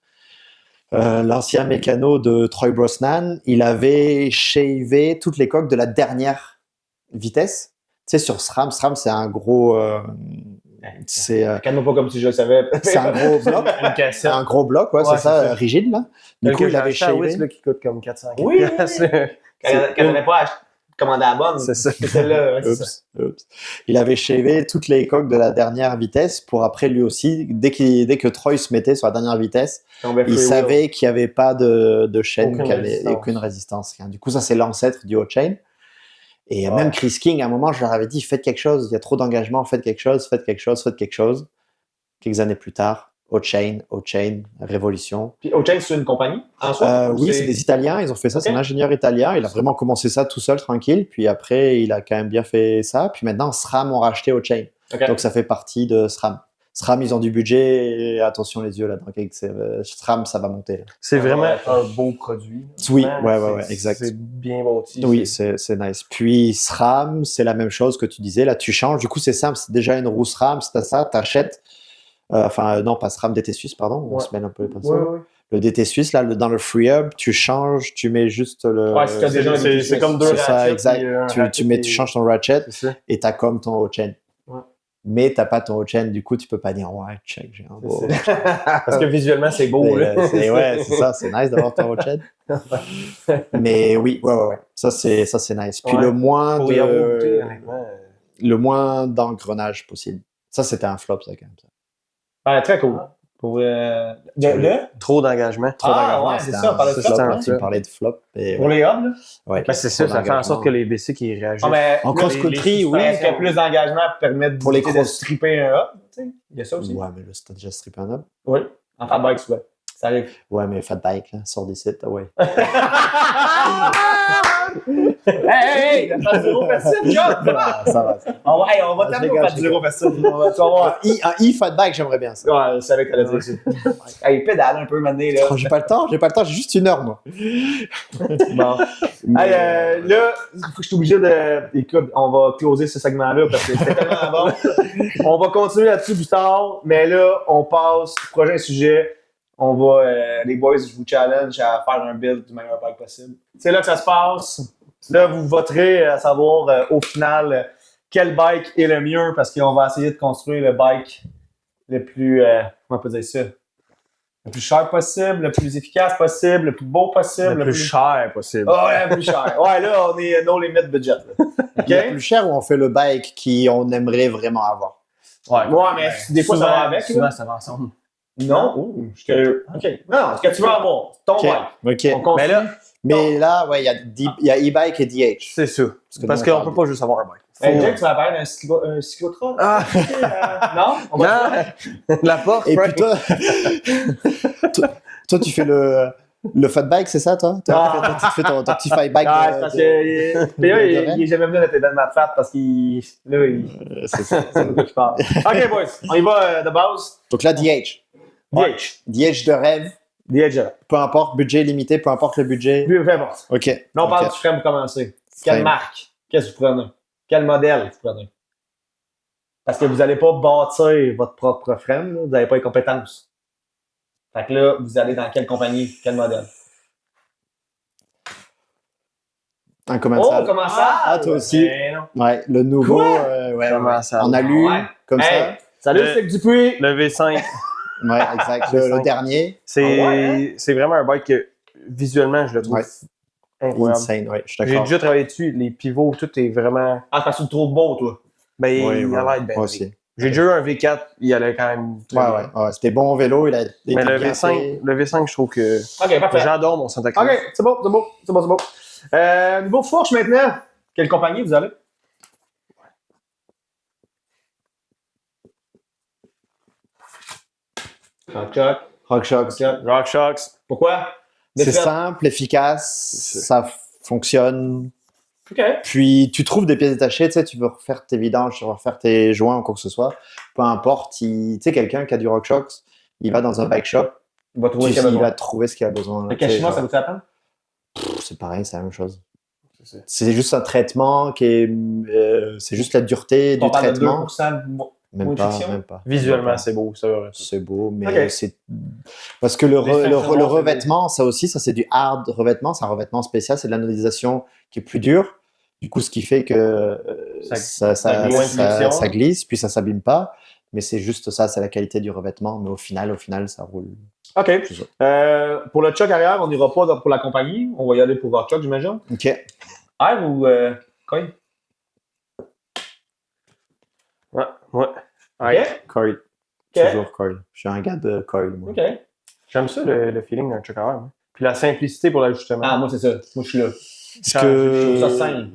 l'ancien mécano de Troy Brosnan, il avait shavé toutes les coques de la dernière vitesse. Tu sais, sur SRAM, c'est un gros... Calme pas comme si je le savais. C'est un gros bloc. Une cassette. Un gros bloc, ouais, c'est ça, rigide, là. Du coup, il avait shavé. Là, qui coûte comme 400 $. Oui. Quand on n'avait pas commandé à la bonne. C'est ça. C'est celle-là. Oups. Il avait shavé toutes les coques de la dernière vitesse pour après, lui aussi, dès que Troy se mettait sur la dernière vitesse, il savait qu'il n'y avait pas de chaîne, aucune résistance. Du coup, ça, c'est l'ancêtre du hot chain. Et même Chris King, à un moment, je leur avais dit, faites quelque chose, il y a trop d'engagement, faites quelque chose. Quelques années plus tard, hot chain, révolution. Puis hot chain, c'est une compagnie en soi? Oui, c'est des Italiens, ils ont fait ça, c'est un ingénieur italien, il a vraiment commencé ça tout seul, tranquille, puis après, il a quand même bien fait ça, puis maintenant, SRAM ont racheté hot chain. Donc, ça fait partie de SRAM. SRAM, ils ont du budget, et attention les yeux là-dedans. SRAM, ça va monter. Là. C'est vraiment un beau produit. Oui, ouais, exact. C'est bien bâti. Oui, c'est nice. Puis SRAM, c'est la même chose que tu disais. Là, tu changes. Du coup, c'est simple. C'est déjà une roue SRAM. C'est ça, t'achètes. Non, pas SRAM, DT Suisse, pardon. On se mêle un peu les pinceaux. Ouais. Le DT Suisse, là, dans le Free Hub, tu changes, tu mets juste le. Ouais, c'est comme deux ratchets. C'est ça, exact. Tu changes ton ratchet et t'as comme ton hot chain. Mais t'as pas ton hot chain, du coup, tu peux pas dire, ouais, check, j'ai un beau. Parce que visuellement, c'est beau, là. Ouais, c'est ça, c'est nice d'avoir ton hot chain. Mais oui, ouais. Ça, c'est nice. Puis le moins d'engrenage possible. Ça, c'était un flop, ça, quand même. Ouais, très cool. Pour Trop d'engagement. Ouais, c'est ça, on parlait de flop. Tu parlais de flop. Pour les hubs, là? Ouais. C'est ça fait en sorte que les BC qui réagissent. En cross-country, oui. Est-ce qu'il y a plus d'engagement pour permettre pour les de stripper un hub? Il y a ça aussi. Ouais, mais là, c'était déjà strippé un hub. Oui, en fat bike, souvent. Ça arrive. Ouais, mais fat bike, là, sort des sites, ouais. Hey, la phase 0 facile, ça va. On va t'amener au phase 0 facile. Un e-fat bike, j'aimerais bien ça. Ouais, je savais que t'allais dire ça. Hey, pédale un peu maintenant, là. J'ai pas le temps, j'ai juste 1 heure, moi. Bon. Hey, là, je suis obligé de. Écoute, on va closer ce segment-là parce que c'était tellement bon. On va continuer là-dessus plus tard, mais là, on passe au prochain sujet. On va, les boys, je vous challenge à faire un build du meilleur bike possible. C'est là que ça se passe. Là, vous voterez à savoir au final quel bike est le mieux parce qu'on va essayer de construire le bike le plus, comment on peut dire ça, le plus cher possible, le plus efficace possible, le plus beau possible. Le plus cher possible. Ouais, le plus cher. Ouais, là, on est no limit budget. Là. Le plus cher ou on fait le bike qu'on aimerait vraiment avoir? Ouais, mais des fois, ça va avec. Souvent, ça va ensemble. Non? OK. Non, ce que tu veux avoir, ton bike. OK. Mais là, ouais, il y a e-bike et DH. C'est sûr. Parce qu'on peut pas juste avoir un bike. Jack, tu vas parler d'un cyclotron? Non? La porte. Et puis toi, tu fais Le fat bike, c'est ça, toi? Ah. Tu fais ton petit fat bike. Ah, c'est parce que PA, il est jamais venu à notre événement de fat parce qu'il. Là, C'est ça. c'est de quoi tu parles. Ok, boys, on y va de base. Donc là, DH. DH. DH de rêve, DH. peu importe, budget limité, peu importe le budget. Peu importe. OK. Là, on parle Ok. du frame pour commencer. Quelle Frame. marque? Qu'est-ce que vous prenez? Quel modèle vous prenez? Parce que vous n'allez pas bâtir votre propre frame, là. Vous n'avez pas les compétences. Fait que là, vous allez dans quelle compagnie? Quel modèle? Un commensal. Oh, comment ça? Ah, toi aussi. Ben non. Ouais, le nouveau. Quoi? Ouais, Commensal. on a lu Ouais. comme Hey, salut, Le- c'est Dupuis. Le V5, ça. Ouais, exact. Le dernier. c'est Ah ouais, c'est vraiment un bike que visuellement, je le trouve Ouais. incroyable. Insane, ouais, je suis J'ai d'accord. déjà travaillé dessus, les pivots, tout est vraiment. Ah, parce que tu le trouves beau, toi. Ben, Ouais, il ouais, a l'air de moi aussi. J'ai déjà eu un V4, il allait quand même. très Ouais, bien. ouais, c'était bon vélo. Il a été Mais le bien V5, fait. le V5, je trouve que. Ok, parfait. J'adore mon Santa Cruz. Ok, c'est beau, c'est beau, c'est beau, c'est beau. Niveau fourche maintenant. Quelle compagnie vous allez? Choc. RockShox. RockShox. Pourquoi? C'est Défaite. simple, efficace, ça fonctionne. Ok. Puis tu trouves des pièces détachées, tu sais, tu veux refaire tes vidanges, tu veux refaire tes joints ou quoi que ce soit. Peu importe, tu sais, quelqu'un qui a du RockShox, il va dans un bike shop, Il va trouver il ce qu'il a va besoin. trouver ce qu'il a besoin. Le Tu sais, Kashima, genre, ça vous fait la peine? c'est pareil, c'est la même chose. C'est ça. C'est juste un traitement qui est. C'est juste la dureté On du parle de traitement. 2% Même moins de pas, friction. même pas. Visuellement, c'est beau, ça. Ouais. C'est beau, mais Ok. c'est. Parce que le L'extraction, c'est revêtement, ça aussi, ça c'est du hard revêtement, c'est un revêtement spécial, c'est de l'anodisation qui est plus dure. Du coup, ce qui fait que ça glisse. ça glisse, puis ça s'abîme pas. Mais c'est juste ça, c'est la qualité du revêtement. Mais au final, ça roule. OK. C'est ça. Pour le choc arrière, on n'ira pas pour la compagnie. On va y aller pour votre choc, j'imagine. Ok. Air ou coil? Ouais. OK. Coil. OK. Toujours coil. Je suis un gars de coil, moi. OK. J'aime ça, le feeling d'un truck à air. Puis la simplicité pour l'ajustement. Ah, moi, c'est ça. Moi, je suis là. Ce Ça, Je trouve que, ça simple.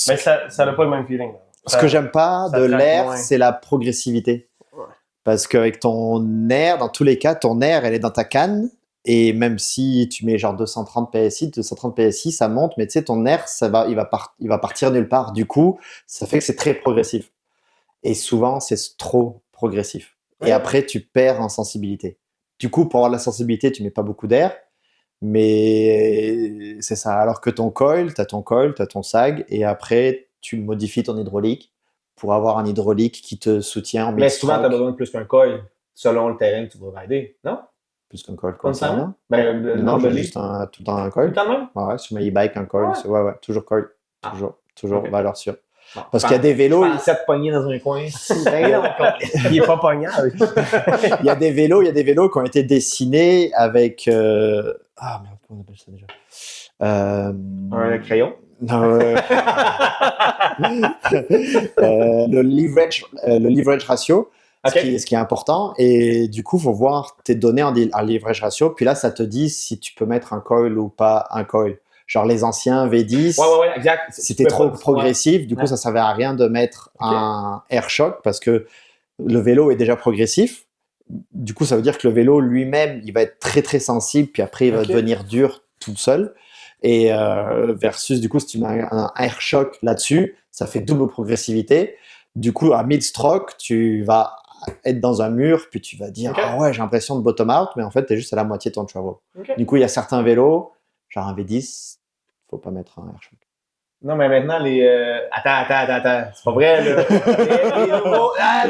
Mais ça n'a pas le même feeling. là. ce que j'aime pas ça de traque l'air, moins. c'est la progressivité. Ouais. Parce qu'avec ton air, dans tous les cas, ton air, elle est dans ta canne. Et même si tu mets genre 230 PSI, ça monte, mais tu sais, ton air, il va partir nulle part. Du coup, ça fait que c'est très progressif. Et souvent, c'est trop progressif. Ouais. Et après, tu perds en sensibilité. Du coup, pour avoir de la sensibilité, tu mets pas beaucoup d'air. Mais c'est ça. Alors que ton coil, tu as ton sag. Et après, tu modifies ton hydraulique pour avoir un hydraulique qui te soutient en Mais souvent, tu as mid-stroke. besoin de plus qu'un coil selon le terrain que tu vas rider. Non? Plus qu'un coil. Comme ça, non? non? Ben, le Non, nombre de j'ai livres. juste tout le temps un Tout coil. le temps même? Ouais, sur mes e-bikes, un coil. Ouais. Ouais, toujours coil. Ah. Toujours, Ok. valeur sûre. Bon, Parce qu'il y a des vélos, Je pensais te pogner dans un coin. Ben non, Il est pas pognable. il y a des vélos qui ont été dessinés avec. Ah merde, comment on appelle ça déjà? un crayon. Non, le leverage ratio, OK. ce qui est important. Et du coup, il faut voir tes données en leverage ratio. Puis là, ça te dit si tu peux mettre un coil ou pas un coil. Genre les anciens V10, Ouais, exact. c'était Tu peux trop pas- progressif. Du coup, Ouais. ça servait à rien de mettre Ok. un air shock parce que le vélo est déjà progressif. Du coup, ça veut dire que le vélo lui-même, il va être très très sensible. Puis après, il va Ok. devenir dur tout seul. Et versus, du coup, si tu mets un air shock là-dessus, ça fait double progressivité. Du coup, à mid-stroke, tu vas être dans un mur, puis tu vas dire Ok. ah ouais, j'ai l'impression de bottom out, mais en fait, tu es juste à la moitié de ton travel. OK. Du coup, il y a certains vélos, genre un V10, faut pas mettre un air shock. Non, mais maintenant, les. Attends. C'est pas vrai, là. Les nouveaux. Ah,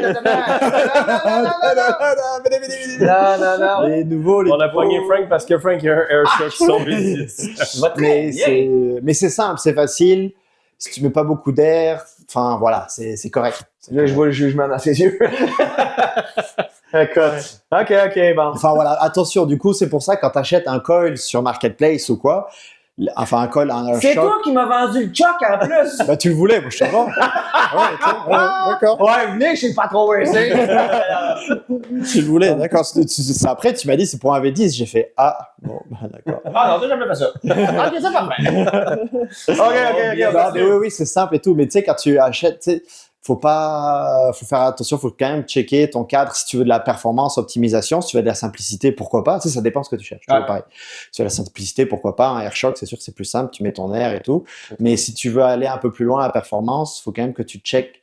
non. Les nouveaux, les On a nouveaux. pogné Frank parce que Frank a un airshock sur son V10. Va très Mais bien. c'est simple, c'est facile. Si tu mets pas beaucoup d'air, enfin voilà, c'est correct. Là, je vois le jugement dans ses yeux. Écoute. OK, bon. Enfin voilà, attention, du coup, c'est pour ça que quand tu achètes un coil sur Marketplace ou quoi, enfin un coil, un C'est choc, toi qui m'as vendu le choc en plus. bah tu le voulais, moi je te vends. Ouais, ok, ouais, d'accord. Ouais, venez chez le patron racing. Tu le voulais, d'accord. Après, tu m'as dit c'est pour un V10, j'ai fait ah, bon, bah d'accord. Ah non, t'as jamais fait ça. OK, c'est parfait. OK, Non, mais oui, c'est simple et tout, mais tu sais, quand tu achètes, tu sais, faut faire attention, faut quand même checker ton cadre si tu veux de la performance, optimisation, si tu veux de la simplicité, pourquoi pas. Tu sais, ça dépend ce que tu cherches. Tu vois, pareil. Si tu veux de la simplicité, pourquoi pas. Un AirShock, c'est sûr que c'est plus simple, tu mets ton air et tout. Mais si tu veux aller un peu plus loin à la performance, faut quand même que tu checkes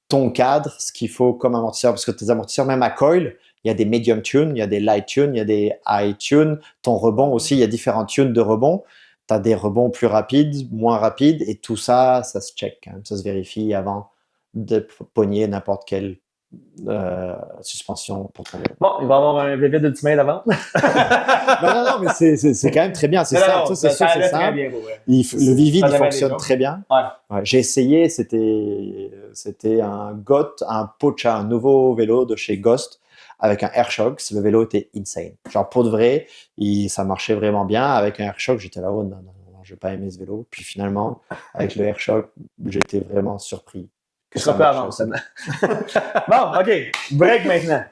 ton cadre, ce qu'il faut comme amortisseur, parce que tes amortisseurs, même à coil, il y a des medium tunes, il y a des light tunes, il y a des high tunes. Ton rebond aussi, il y a différents tunes de rebond. Tu as des rebonds plus rapides, moins rapides, et tout ça, ça se check quand même, ça se vérifie avant de pogner n'importe quelle suspension pour ton vélo. Bon, il va y avoir un VV de 10 000 d'avant. Non, mais c'est quand même très bien, c'est simple, ça, c'est sûr, c'est simple. Bien, ouais. Le Vivid, il fonctionne déjà. très bien. Ouais. Ouais, j'ai essayé, c'était un GOT, un Pocha, un nouveau vélo de chez Ghost avec un AirShock. Le vélo était insane. Genre pour de vrai, ça marchait vraiment bien. Avec un AirShock, j'étais là, oh non, j'ai pas aimé ce vélo. Puis finalement, avec le AirShock, j'étais vraiment surpris. Que ça peut avancer. Bon, OK. Break maintenant.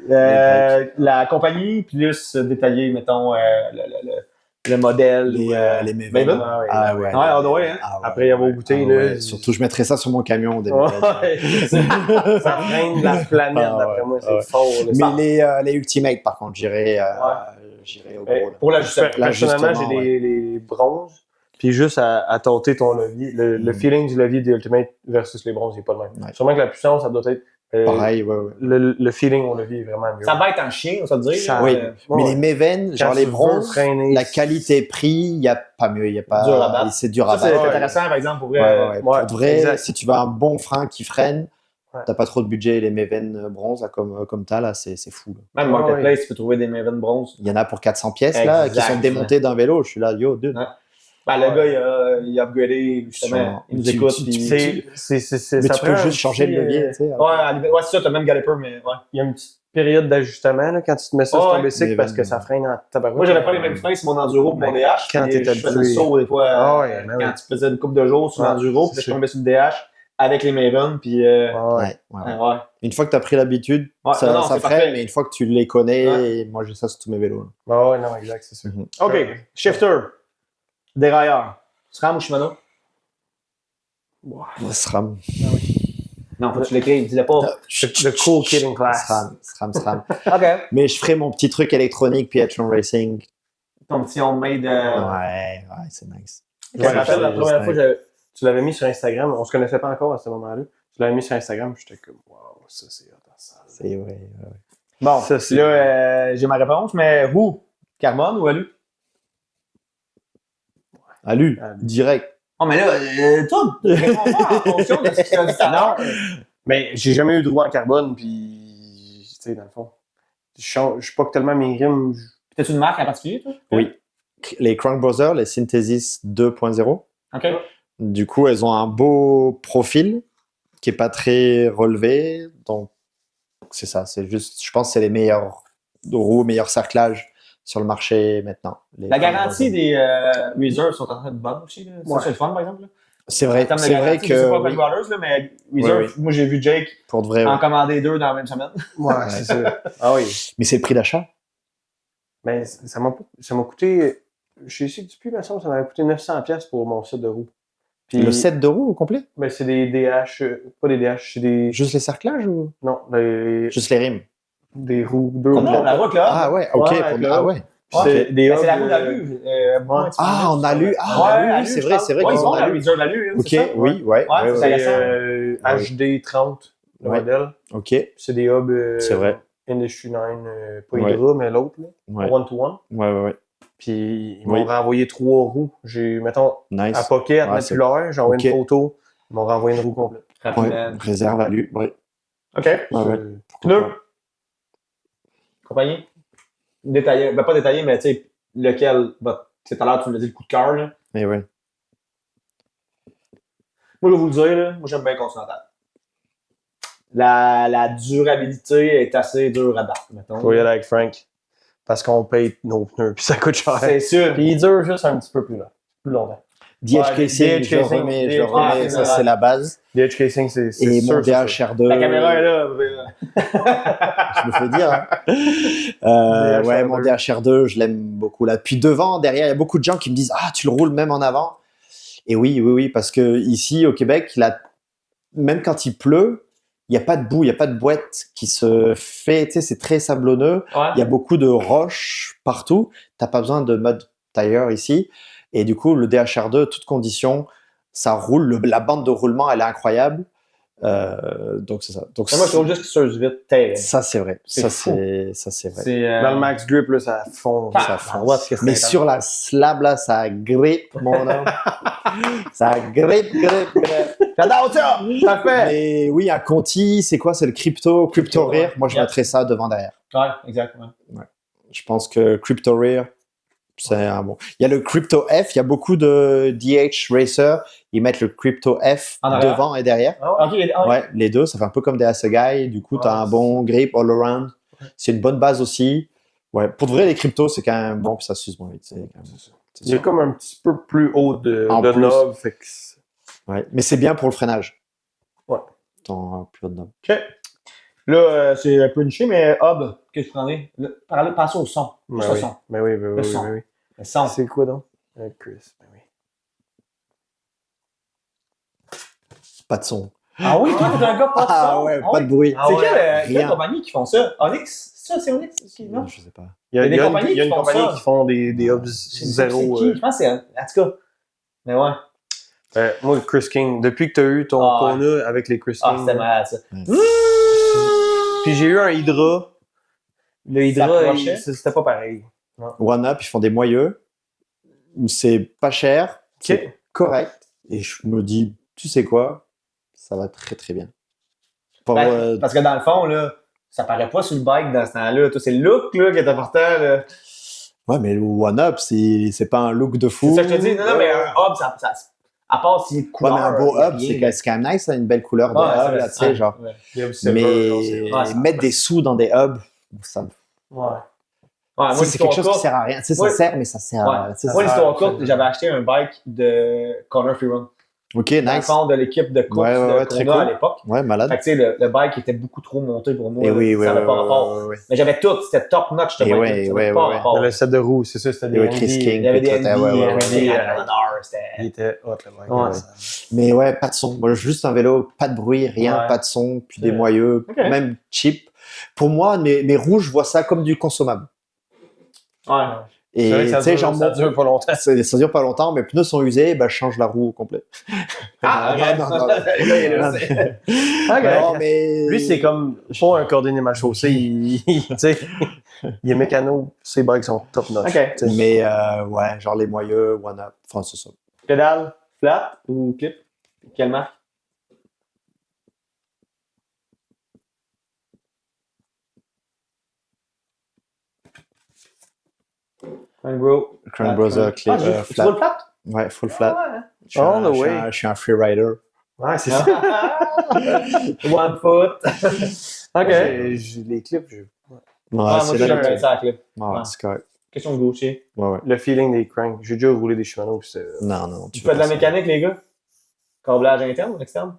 La compagnie, plus détaillée, mettons, le modèle. Les Maven. Ah ouais. Après y avoir goûté, là. Surtout, je mettrais ça sur mon camion. Des ça freine la planète, d'après moi, c'est fort. Mais les Ultimate, par contre, j'irais au gros. Pour l'ajustement. Personnellement, j'ai les bronzes. Puis juste à tâter ton levier, le feeling du levier des Ultimate versus les bronzes, il n'est pas le même. Ouais. Sûrement que la puissance, ça doit être... pareil, ouais. Le feeling au levier est vraiment mieux. Ça va être en chien, on va dire. Oui, mais les Maven, genre les bronzes, la qualité-prix, il n'y a pas mieux. Il y a pas... dur à battre. C'est dur à battre. C'est intéressant, par exemple, pour vrai. Pour vrai, si tu veux un bon frein qui freine, t'as pas trop de budget, les Maven bronze, là, comme t'as, là, c'est fou. Là. Même Marketplace, tu peux trouver des Maven bronze. Il y en a pour 400 pièces, là, qui sont démontées d'un vélo. Je suis là, yo, dude. Ben, le gars, il a upgradé, justement. Il nous écoute. Mais tu peux juste changer le levier. Tu sais, ouais, c'est ça, t'as même Galloper, mais ouais. Il y a une petite période d'ajustement là, quand tu te mets ça sur ton bicycle parce que ça freine en tabarouette. Moi, j'avais pas les mêmes freins sur mon enduro pour mon DH. Quand t'étais je faisais le saut des fois, quand tu faisais une couple de jours sur l'enduro, puis je tombais sur le DH avec les Maven, puis une fois que tu as pris l'habitude, ça freine, mais une fois que tu les connais, moi j'ai ça sur tous mes vélos. Ouais, non, exact, c'est sûr. OK, shifter. Dérailleur. SRAM ou Shimano? SRAM. Non, faut que tu l'écris, dis-le pas. The cool kid in class. SRAM. OK. Mais je ferai mon petit truc électronique Peatron Racing. Ton petit homemade. Ouais, c'est nice. Je me rappelle la première fois que tu l'avais mis sur Instagram. On se connaissait pas encore à ce moment-là. Tu l'avais mis sur Instagram, j'étais comme, wow, ça c'est intéressant. C'est vrai. Bon, là, j'ai ma réponse, mais où? Carbone ou alu? Alu, direct. Oh, mais là, toi, réponds pas en fonction de ce que tu as dit tout à l'heure. Mais j'ai jamais eu de roue en carbone, puis, tu sais, dans le fond, je suis pas tellement mes rimes. T'as-tu une marque en particulier, toi? Oui. Les Crank Brothers, les Synthesis 2.0. OK. Du coup, elles ont un beau profil qui est pas très relevé. Donc, c'est ça. C'est juste, je pense que c'est les meilleures roues, meilleurs cerclages sur le marché maintenant. La garantie des Reserve sont en train de bonne aussi. Là. Ça, c'est le fun, par exemple. Là. C'est vrai que. Je sais pas Brothers, là, mais Reserve, moi j'ai vu Jake pour de vrai, en commander 2 dans la même semaine. Ouais, c'est sûr. Ah oui. Mais c'est le prix d'achat. Mais ça m'a coûté. Chez Dupuis, il me semble, ça m'avait coûté 900$ pour mon set de roues. Puis, le set de roues au complet? Ben, c'est des DH, pas des DH, c'est des. Juste les cerclages ou? Non, juste les rimes. Des roues, 2 roues. La route là. Ah ouais, ok. Ah ouais. C'est la roue d'alu. En alu. Ah oui, c'est vrai qu'ils ont la Reserve d'alu. Ok, oui, ouais. C'est HD 30, le modèle. Ok. C'est des hubs. C'est vrai. Industry 9, pas Hydra, mais l'autre, là. One-to-one. Ouais. Puis ils m'ont renvoyé 3 roues. J'ai, mettons, à Pocket, à mettre plus l'heure, j'ai envoyé une photo. Ils m'ont renvoyé une roue complète. Réserve alu, oui. OK. Pneus. Compagnie. Détaillé. Ben, pas détaillé, mais tu sais, lequel. Tu sais, tout à l'heure, tu me l'as dit, le coup de cœur, là. Mais ouais. Moi, je vais vous le dire, là. Moi, j'aime bien Continental. La durabilité est assez dure à battre, mettons. Faut y aller avec Frank. Parce qu'on paye nos pneus, puis ça coûte cher. C'est sûr. Puis il dure juste un petit peu plus longtemps. DH Casing, je le remets, ça c'est la base. DH Casing, c'est et mon DH-R2. La caméra est là. Je me fais dire. Ouais, mon DH-R2, je l'aime beaucoup là. Puis devant, derrière, il y a beaucoup de gens qui me disent « Ah, tu le roules même en avant ?» Et oui, parce que ici, au Québec, même quand il pleut, il n'y a pas de boue, il n'y a pas de boîte qui se fait, tu sais, c'est très sablonneux. Ouais. Il y a beaucoup de roches partout. Tu n'as pas besoin de mud tire ici. Et du coup, le DHR2, toutes conditions, ça roule. La bande de roulement, elle est incroyable. Donc, c'est ça. Donc, Moi, je trouve juste que ça se vite terrible. ça, c'est vrai. C'est Ça, fou. c'est vrai. C'est. Dans le max grip, là, ça fond. Ah, Ça fond. what, qu'est-ce que Mais c'est sur la slab, là, ça grippe, mon homme. Ça grippe. J'adore ça! Parfait! Mais oui, à Conti, c'est quoi? C'est le Crypto Rear. Moi, je Yeah. mettrais ça devant derrière. Ouais, exactement. Je pense que Crypto Rear, c'est un bon. Il y a le Crypto F. Il y a beaucoup de DH Racer. Ils mettent le Crypto F En arrière? devant et derrière. Ok, Ouais, les deux. Ça fait un peu comme des Assegai. Du coup, tu as un bon grip all around. C'est une bonne base aussi. Ouais, pour de vrai, les cryptos, c'est quand même bon, puis ça s'use moins vite. C'est quand même- c'est Il est sûr. comme un petit peu plus haut En de plus. knob. Fait que Ouais. Mais c'est bien pour le freinage. Ouais. Ton plus haut de knob. OK. Là, c'est un peu niché, mais Hub, que je prendrais. Passez au son. Juste Ben le oui. son. Ben oui, ben Le oui, son. ben oui. Le son. C'est quoi donc? Chris, ben oui. Pas de son. Ah oui, toi, t'es un gars pas de son. Ah ouais, pas de bruit. C'est ouais. quelle Rien. compagnie qui font ça? Onyx? C'est Onyx? Non? Je sais pas. Il y a des compagnies il y a qui une font compagnie ça. qui font des hubs Je sais pas zéro. c'est qui. Je pense que c'est. En tout cas. Mais ouais. Moi, Chris King, depuis que tu as eu ton Ah. Kona avec les Chris Ah, King. c'était malade, ça. Puis j'ai eu un Hydra. Le Hydra, accrochait? c'était pas pareil. One Up, ils font des moyeux. C'est pas cher. C'est correct. Et je me dis, tu sais quoi? Ça va très très bien. Pour, Ben, parce que dans le fond, là, ça paraît pas sur le bike dans ce temps-là. Toi, c'est le look là, qui est important. Là. ouais, mais le One Up, c'est pas un look de fou. C'est ça que je te dis. Non, mais un hub, ça, à part si Ouais, couleur. mais un beau il y a hub, rien. c'est quand même nice, ça, une belle couleur de Ouais, hub, c'est là, vrai, tu sais, genre. ouais. Mais Ouais, mettre des sous dans des hubs, ça, Ouais. Ouais, moi, c'est quelque chose qui sert à rien. Tu sais, Ouais. ça sert, mais ça sert à. Ouais. tu sais, Moi, ça- l'histoire courte, j'avais acheté un bike de Connor Freerun. Ok, Dans le nice. fond de l'équipe de course Ouais, ouais, ouais, de très Kona cool. à l'époque. Ouais, malade. Fait que tu sais, le bike était beaucoup trop monté pour moi. Et là. oui, oui, ça n'avait oui, pas oui, rapport. oui, oui. Mais j'avais tout, c'était top notch ce Et bike. ouais, ça ouais, n'avait pas ouais, rapport. Le set de roues, c'est ça, c'était des Ouais, Chris ND. King. Il y avait des Puis ND, tout, ouais, ouais, ouais, il y ouais. avait Honor, c'était... Il était hot, le bike. Ouais. Mais ouais, pas de son. Moi, juste un vélo, pas de bruit, rien, Ouais. pas de son, puis des Ouais. moyeux, Ok. même cheap. Pour moi, mes roues, je vois ça comme du consommable. Ouais. Et tu sais, genre, ça dure pas longtemps. ça dure pas longtemps, mes pneus sont usés, bah, je change la roue au complet. Ah, ok. non, non, non. Là, il est là, Non, c'est- Non, mais... Lui, c'est comme pas un cordonnier mal chaussé. Tu sais, il est mécano, ses bikes sont top notch. Ok. Tu sais. Mais ouais, genre les moyeux, One Up, enfin, c'est ça. Pédale, flat ou clip? Quelle marque? Crown Bro. Crown Bros clip, Ah, tu flat. vois le flat? Ouais, full flat. Ah, ouais. Je suis All the way. je suis un freerider. Ouais, c'est ça. One foot. Ok. Ok. Les clips, Ouais, Moi, c'est j'ai la jamais ça à la clip. Ouais, Ouais. c'est correct. Question de gaucher. Ouais, ouais. le feeling des cranks. J'ai déjà roulé des Shimano, puis c'est. Non, non, Tu fais fais de la pas ça. mécanique, les gars? Câblage interne ou externe?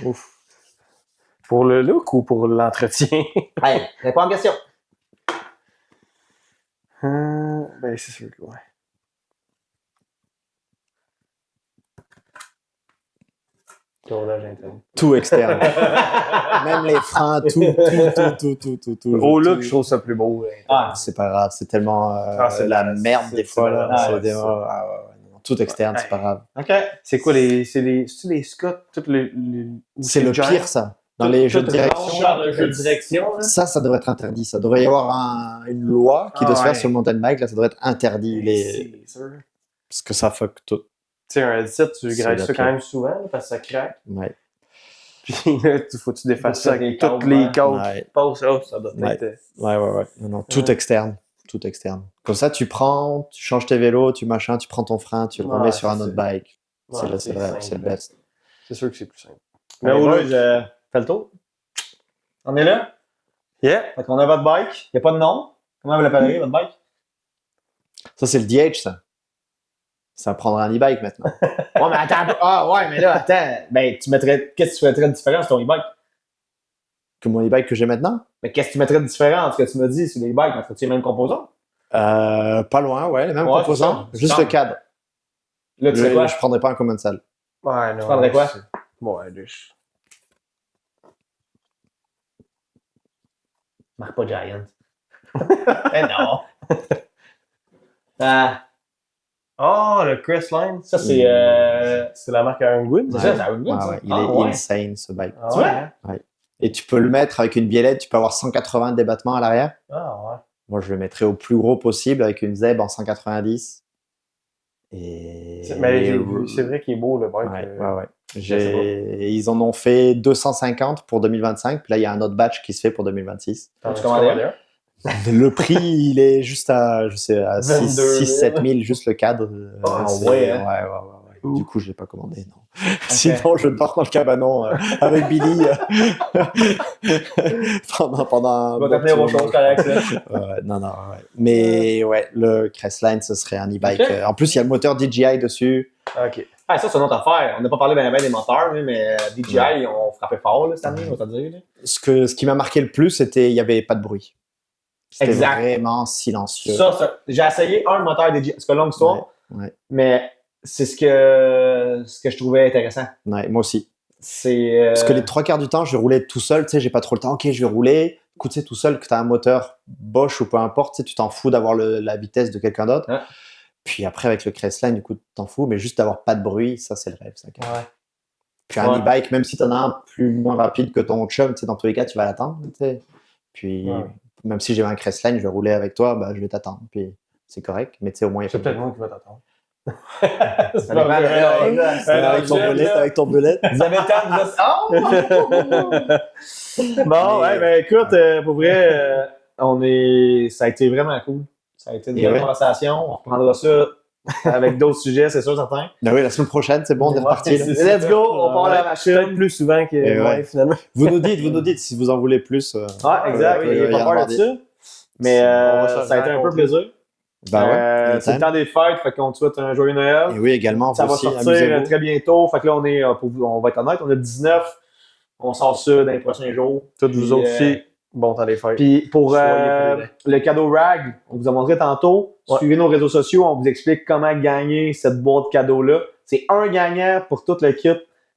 Ouf. Pour le look ou pour l'entretien? Hey, réponds à la question. Ben, c'est sûr que ouais. Câblage interne. Tout externe. Même les freins, tout. Au look, tout. je trouve ça plus beau. Ah, C'est pas grave, c'est tellement c'est la la- merde c'est- des fois. Là. c'est- C'est ouais, des- c'est- ah, ouais, ouais, non. Tout externe, c'est pas grave. OK. C'est quoi c'est-tu les Scott? Toutes les C'est le Giant? pire, ça. Dans les jeux de direction. Genre de jeu de direction, là. Ça devrait être interdit. Ça devrait y avoir une loi qui doit se ouais. faire sur le mountain bike. Là, ça devrait être interdit. C'est sûr. Parce que ça fuck tout. Tu sais, un headset, tu C'est grailles le ça pire. quand même souvent là, parce que ça craque. Ouais. Puis là, faut que tu défasses ça Toutes les avec toutes câbles, les ouais. câbles Ouais. qui passent. Oh, ça doit Ouais. être. Ouais. Non, tout Ouais. externe. Tout externe. Comme ça, tu prends, tu changes tes vélos, tu machin, tu prends ton frein, tu le Ouais, remets sur un c'est- autre bike. Ouais, C'est le, c'est c'est simple. le best. C'est sûr que c'est plus simple. Mais Mais au boys, look, fais le tour. On est là? yeah. Fait qu'on a votre bike. Il n'y a pas de nom. Comment vous l'appelleriez, votre bike? Ça, c'est le DH, ça. Ça prendra un e-bike maintenant. Ouais, mais attends. Ah, ouais, mais là, attends. Ben, tu mettrais. Qu'est-ce que tu mettrais de différent sur ton e-bike? Que mon e-bike que j'ai maintenant? Mais qu'est-ce que tu mettrais de différent entre ce que tu m'as dit sur les bikes? Mettrais-tu les mêmes composants? Pas loin, ouais, les mêmes Ouais, composants. c'est ça. Juste le cadre. Là, tu sais quoi? Je prendrais pas un common salle. Ouais, non. prendrais quoi? c'est- Bon, ouais, Marque pas Giant. Eh non. Ah, Oh, le Crestline. ça, c'est. C'est la marque Aaron Wood. C'est ça, c'est Aaron Wood, ça. Ouais, il Ah, est ouais. insane ce bike. Ah Tu ouais? vois? Et tu peux le mettre avec une biellette, tu peux avoir 180 de débattement à l'arrière. Ah ouais. Moi, je le mettrais au plus gros possible avec une ZEB en 190. Et... Mais c'est vrai qu'il est beau le bike. Ouais. Ils en ont fait 250 pour 2025. Puis là, il y a un autre batch qui se fait pour 2026. T'en Tu as commandé commandé un? Le prix, il est juste à, je sais, à 6-7 000, juste le cadre. Ah, C'est- ouais, hein. Ouais. Du coup, je l'ai pas commandé, non. Ok. Sinon, je dors dans le cabanon avec Billy pendant Tu vas t'appeler aux choses correctes, là. non. Mais ouais, le Crestline, ce serait un e-bike. Ok. En plus, il y a le moteur DJI dessus. Ok. Ah, ça, c'est une autre affaire. On n'a pas parlé bien des moteurs, là, mais DJI, ils ont frappé fort là, cette année, on va te dire. Là. Ce qui m'a marqué le plus, c'était il n'y avait pas de bruit. C'était Exact. vraiment silencieux. Ça, j'ai essayé un moteur DJI. C'est pas une longue histoire, Ouais. mais c'est ce que je trouvais intéressant. Ouais, moi aussi. C'est. Parce que les 3 quarts du temps, je roulais tout seul. Tu sais, j'ai pas trop le temps. Ok, je vais rouler. Écoute, tu sais, tout seul, que tu as un moteur Bosch ou peu importe, tu sais, tu t'en fous d'avoir la vitesse de quelqu'un d'autre. Ouais. Puis après, avec le Crestline, du coup, tu t'en fous. Mais juste d'avoir pas de bruit, ça, c'est le rêve. Ça. Ouais. Puis un Ouais. e-bike, même si tu en as un moins rapide que ton chum, tu sais, dans tous les cas, tu vas l'attendre. Tu sais. Puis Ouais. même si j'ai un Crestline, je vais rouler avec toi, bah, je vais t'attendre. Puis c'est correct. Mais tu sais, au moins, il y a C'est pas de peut-être moi qui va t'attendre. Ça dépend de- avec ton belette, avec ton belette. Vous avez le temps de dire. Oh! Bon, Mais- ouais, ben écoute, pour vrai, ça a été vraiment cool. Ça a été une Et belle ouais. conversation. On reprendra ça avec d'autres sujets, c'est sûr, certain. Ben oui, la semaine prochaine, c'est bon, on est reparti. là. c'est- Let's go, on part à la Peut-être machine. plus souvent que Et moi, ouais. finalement. Vous nous dites si vous en voulez plus. Ah, exact, Ouais, il n'y a ouais, pas peur mardi. de ça. Mais On va se ça a été un peu rencontrer. plaisir. Ben ouais. C'est le temps des fêtes, fait qu'on te souhaite un joyeux Noël. Et oui, également, Ça vous va aussi, sortir amusez-vous. très bientôt. Fait que là, on va être honnête, on a 19. On sort ça dans les prochains jours. Toutes vous Puis, autres aussi, bon temps des fêtes. Puis pour Soyez prudents. le cadeau RAG, on vous a montré tantôt. Ouais. Suivez nos réseaux sociaux, on vous explique comment gagner cette boîte cadeau-là. C'est un gagnant pour tout le kit.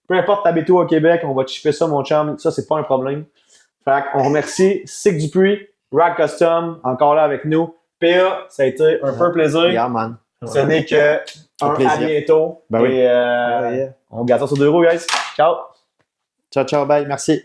Peu importe t'habites où au Québec, on va te shipper ça, mon chum. Ça, c'est pas un problème. Fait qu'on remercie Sick Dupuis, RAG Custom, encore là avec nous. PA, ça a été un peu plaisir. Yeah, man. Ce n'est que un plaisir. à bientôt. Ben oui. Et on garde ça sur 2 roues, guys. Ciao! Ciao, bye. Merci.